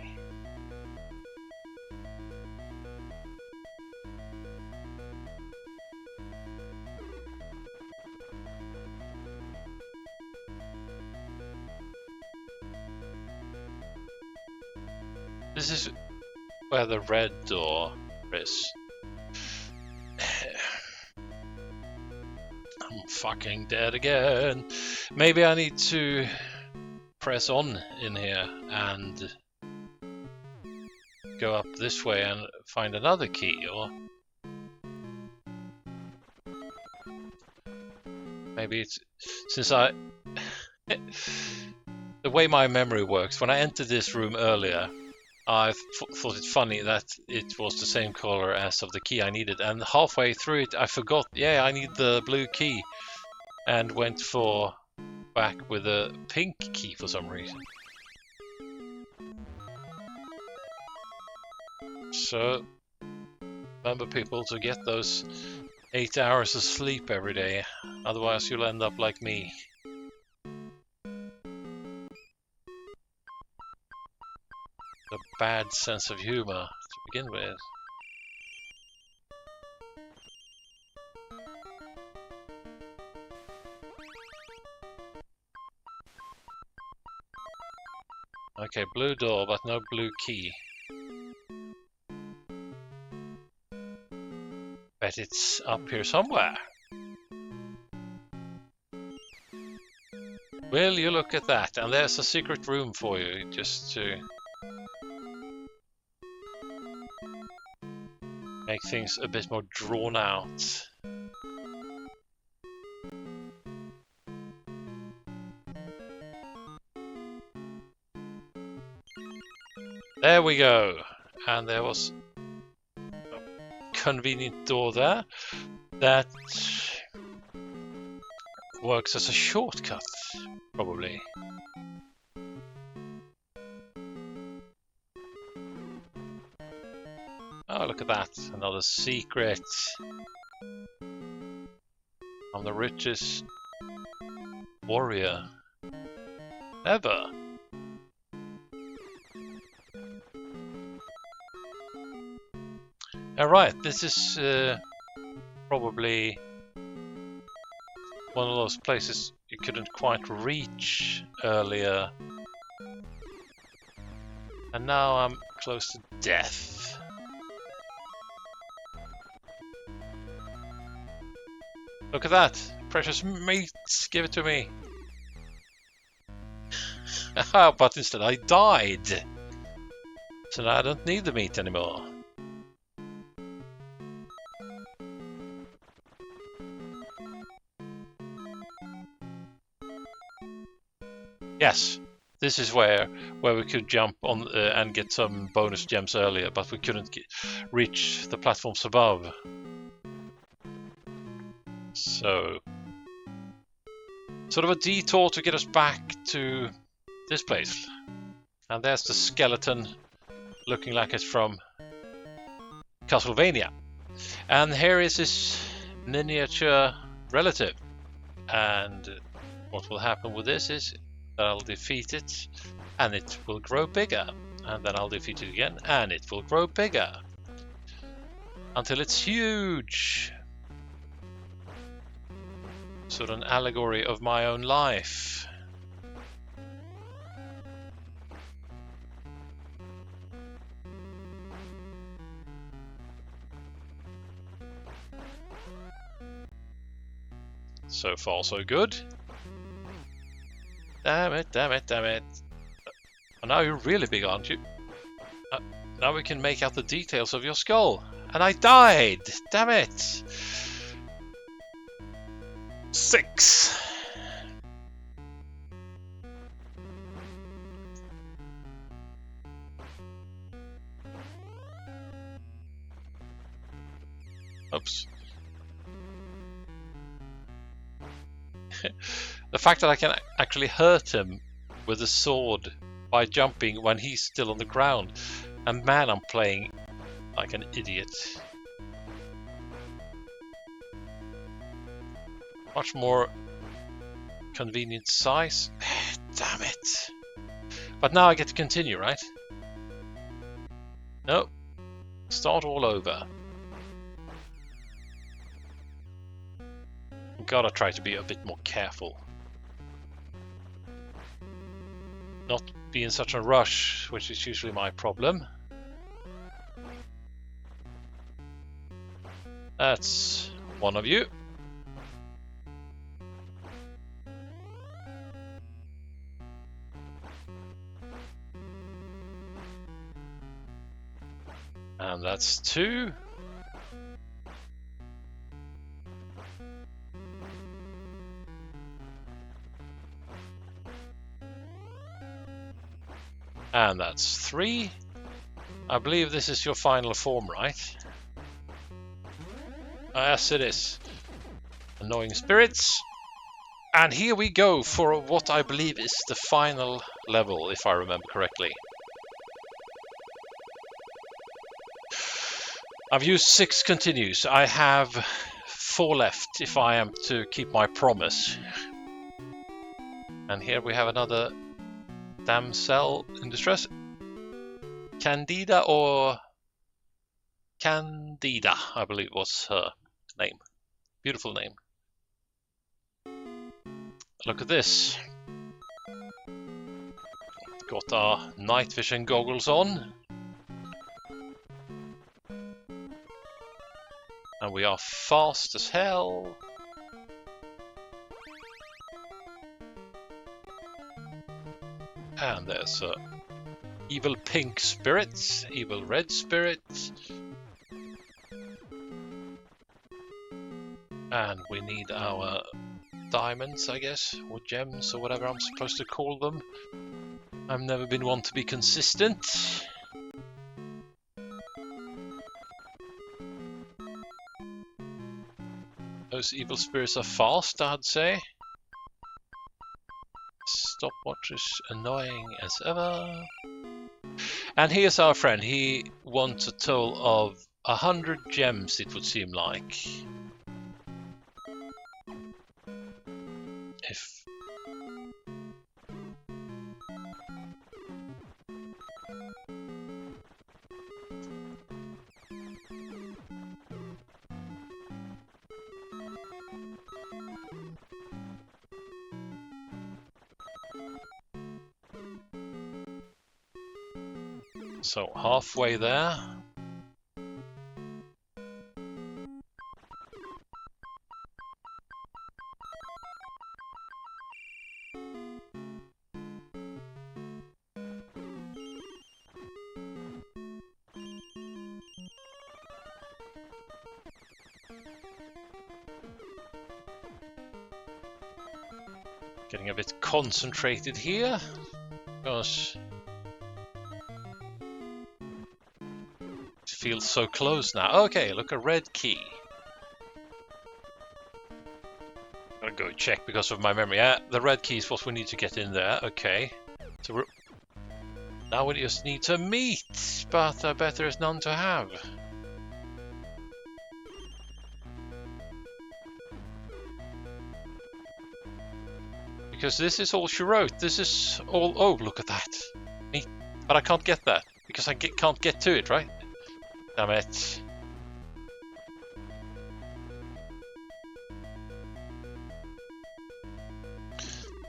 This is where the red door is. fucking dead again. Maybe I need to press on in here and go up this way and find another key, or maybe it's since I the way my memory works, when I entered this room earlier, I thought it funny that it was the same color as of the key I needed, and halfway through it I forgot, yeah, I need the blue key, and went for back with a pink key for some reason. So remember, people, to get those 8 hours of sleep every day, otherwise you'll end up like me. A bad sense of humor to begin with. Okay, blue door, but no blue key. Bet it's up here somewhere. Will you look at that? And there's a secret room for you, just to make things a bit more drawn out. There we go. And there was a convenient door there that works as a shortcut, probably. Oh, look at that. Another secret. I'm the richest warrior ever. Alright, this is probably one of those places you couldn't quite reach earlier. And now I'm close to death. Look at that! Precious meat! Give it to me! But instead I died! So now I don't need the meat anymore. Yes, this is where we could jump on and get some bonus gems earlier, but we couldn't reach the platforms above. So, sort of a detour to get us back to this place. And there's the skeleton, looking like it's from Castlevania. And here is his miniature relative. And what will happen with this is that I'll defeat it, and it will grow bigger. And then I'll defeat it again, and it will grow bigger. Until it's huge. Sort of an allegory of my own life. So far, so good. Damn it, damn it, damn it. And now you're really big, aren't you? Now we can make out the details of your skull. And I died! Damn it! 6. Oops. The fact that I can actually hurt him with a sword by jumping when he's still on the ground. And man, I'm playing like an idiot. Much more convenient size. Damn it. But now I get to continue, right? No. Start all over. Gotta try to be a bit more careful. Not be in such a rush, which is usually my problem. That's one of you. And that's 2. And that's 3. I believe this is your final form, right? Yes, it is. Annoying spirits. And here we go for what I believe is the final level, if I remember correctly. I've used 6 continues. I have 4 left if I am to keep my promise. And here we have another damsel in distress. Candida, I believe was her name. Beautiful name. Look at this. Got our night vision goggles on. And we are fast as hell. And there's evil pink spirits, evil red spirits. And we need our diamonds, I guess, or gems, or whatever I'm supposed to call them. I've never been one to be consistent. Those evil spirits are fast, I'd say. Stopwatch is annoying as ever. And here's our friend. He wants a total of 100 gems, it would seem like. So halfway there. Getting a bit concentrated here, because it feels so close now. Okay, look, a red key. I'll go check because of my memory. Yeah, the red key is what we need to get in there. Okay, so now we just need to meet, but I bet there's none to have. Because this is all she wrote. This is all... Oh, look at that. Neat. But I can't get that. Because I can't get to it, right? Damn it.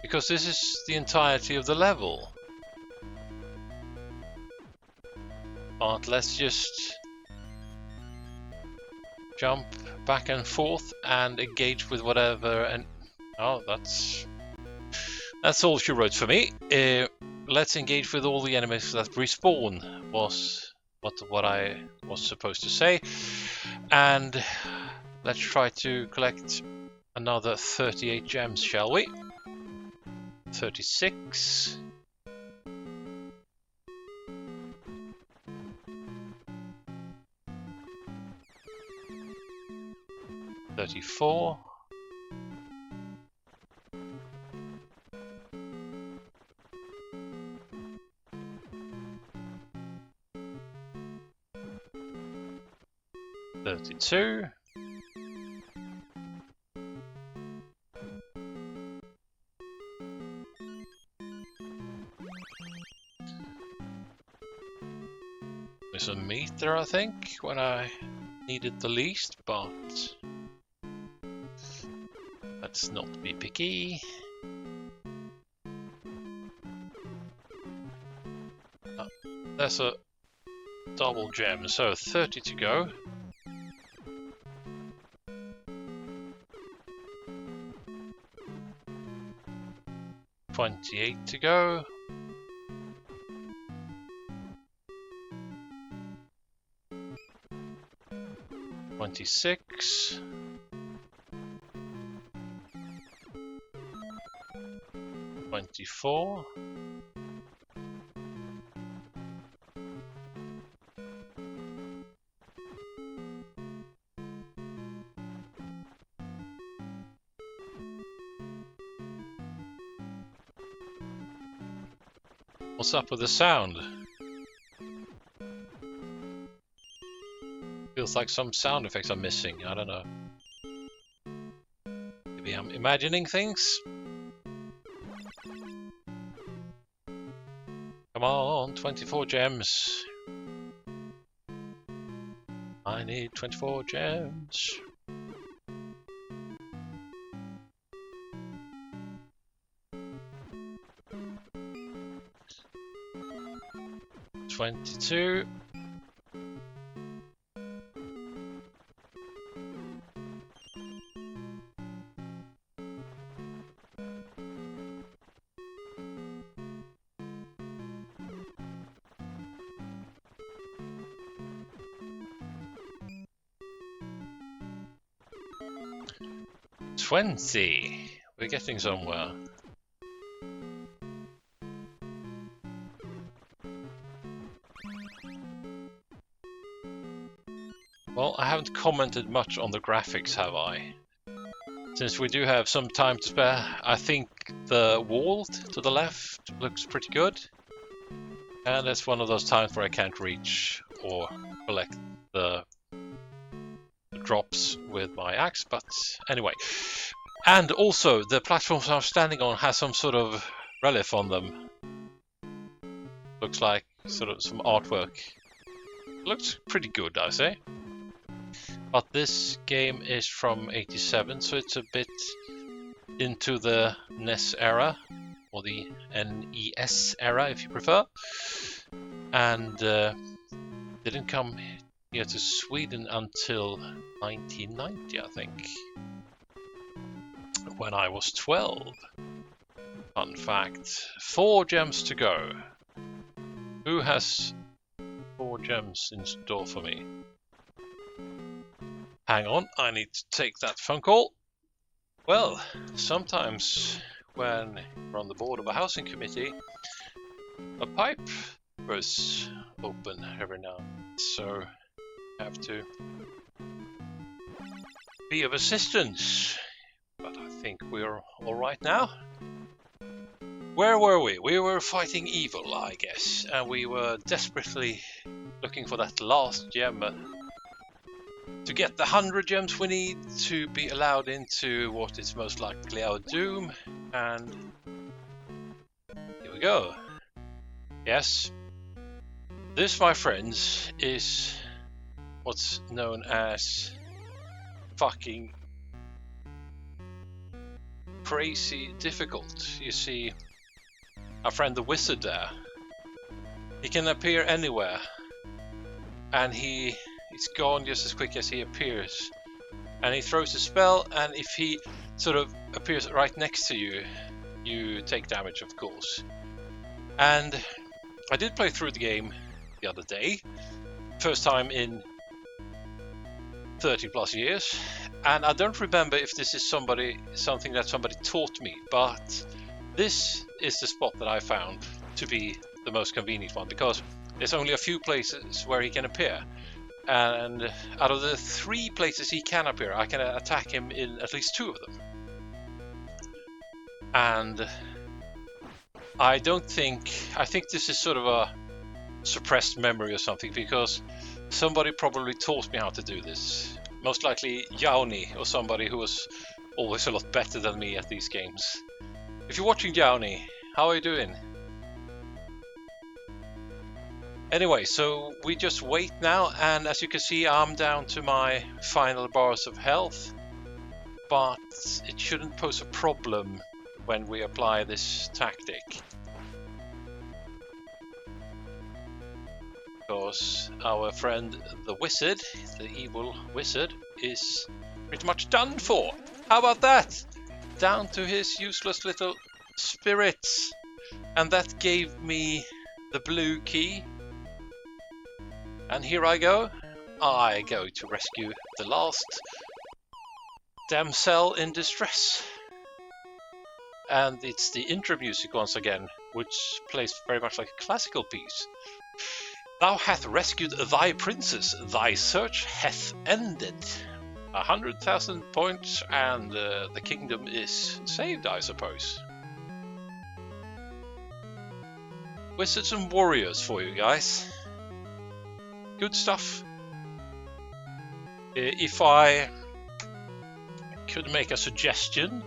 Because this is the entirety of the level. But let's just jump back and forth and engage with whatever. And oh, that's all she wrote for me. Let's engage with all the enemies that respawn was what I was supposed to say. And let's try to collect another 38 gems, shall we? 36. $34. $32. There's a meter, I think, when I needed the least, but let's not be picky. There's a double gem, so 30 to go. $28 to go. 26. 24. 'What's up with the sound? Feels like some sound effects are missing. I don't know. Maybe I'm imagining things. Come on, 24 gems. I need 24 gems. $22. 20. We're getting somewhere. Well, I haven't commented much on the graphics, have I? Since we do have some time to spare, I think the wall to the left looks pretty good. And that's one of those times where I can't reach or collect the drops with my axe, but anyway. And also, the platforms I'm standing on has some sort of relief on them. Looks like sort of some artwork. Looks pretty good, I say. But this game is from 87, so it's a bit into the NES era, or the NES era if you prefer. And didn't come here to Sweden until 1990, I think, when I was 12. Fun fact. 4 gems to go. Who has 4 gems in store for me? Hang on, I need to take that phone call. Well, sometimes when we're on the board of a housing committee, a pipe bursts open every now and then, so I have to be of assistance. But I think we're alright now. Where were we? We were fighting evil, I guess, and we were desperately looking for that last gem to get the 100 gems we need to be allowed into what is most likely our doom. And here we go. Yes, this, my friends, is what's known as fucking crazy difficult. You see, our friend the wizard there, he can appear anywhere, and he's gone just as quick as he appears. And he throws a spell, and if he sort of appears right next to you, you take damage, of course. And I did play through the game the other day, first time in 30 plus years, and I don't remember if this is something that somebody taught me, but this is the spot that I found to be the most convenient one, because there's only a few places where he can appear, and out of the 3 places he can appear, I can attack him in at least 2 of them. And I think this is sort of a suppressed memory or something, because somebody probably taught me how to do this. Most likely Jauni, or somebody who was always a lot better than me at these games. If you're watching, Jauni, how are you doing? Anyway, so we just wait now, and as you can see, I'm down to my final bars of health, but it shouldn't pose a problem when we apply this tactic, because our friend the wizard, the evil wizard, is pretty much done for. How about that? Down to his useless little spirits. And that gave me the blue key. And here I go. I go to rescue the last damsel in distress. And it's the intro music once again, which plays very much like a classical piece. Thou hath rescued thy princess, thy search hath ended. 100,000 points and the kingdom is saved, I suppose. Wizards and warriors for you guys. Good stuff. If I could make a suggestion,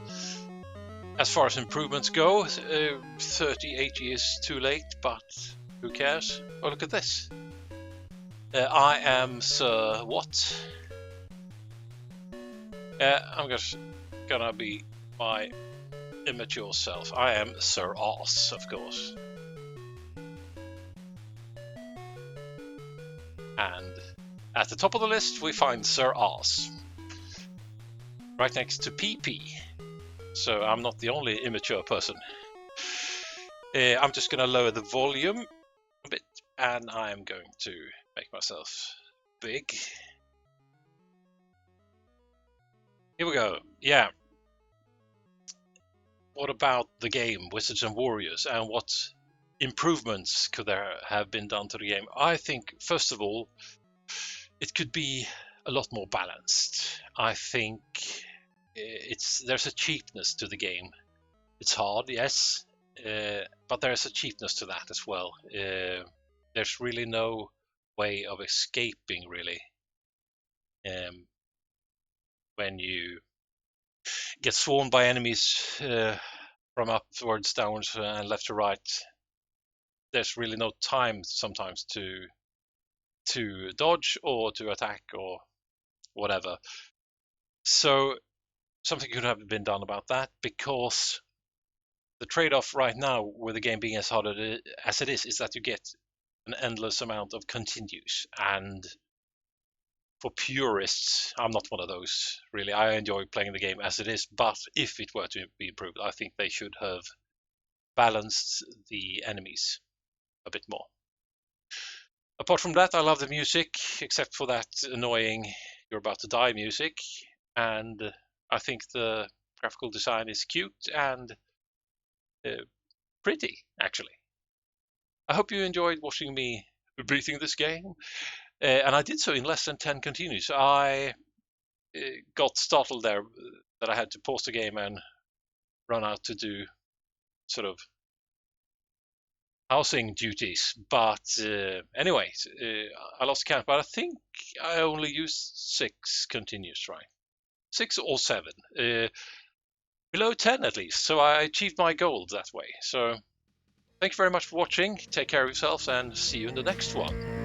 as far as improvements go, 38 years too late, but who cares? Oh, look at this. I am Sir what? I'm just gonna be my immature self. I am Sir Ass, of course. And at the top of the list, we find Sir Ass. Right next to PP. So I'm not the only immature person. I'm just gonna lower the volume a bit, and I'm going to make myself big. Here we go. Yeah. What about the game, Wizards and Warriors, and what improvements could there have been done to the game? I think, first of all, it could be a lot more balanced. I think there's a cheapness to the game. It's hard, yes, but there's a cheapness to that as well. There's really no way of escaping, really, when you get swarmed by enemies from upwards, downwards, and left to right. There's really no time sometimes to dodge or to attack or whatever. So something could have been done about that, because the trade-off right now with the game being as hard as it is that you get an endless amount of continues. And for purists, I'm not one of those, really. I enjoy playing the game as it is, but if it were to be improved, I think they should have balanced the enemies a bit more. Apart from that, I love the music, except for that annoying "you're about to die" music. And I think the graphical design is cute and pretty, actually. I hope you enjoyed watching me beating this game. And I did so in less than 10 continues. I got startled there that I had to pause the game and run out to do sort of housing duties. But anyway, I lost count, but I think I only used 6 continues, right? 6 or 7. Below 10 at least, so I achieved my goal that way. So thank you very much for watching, take care of yourselves, and see you in the next one.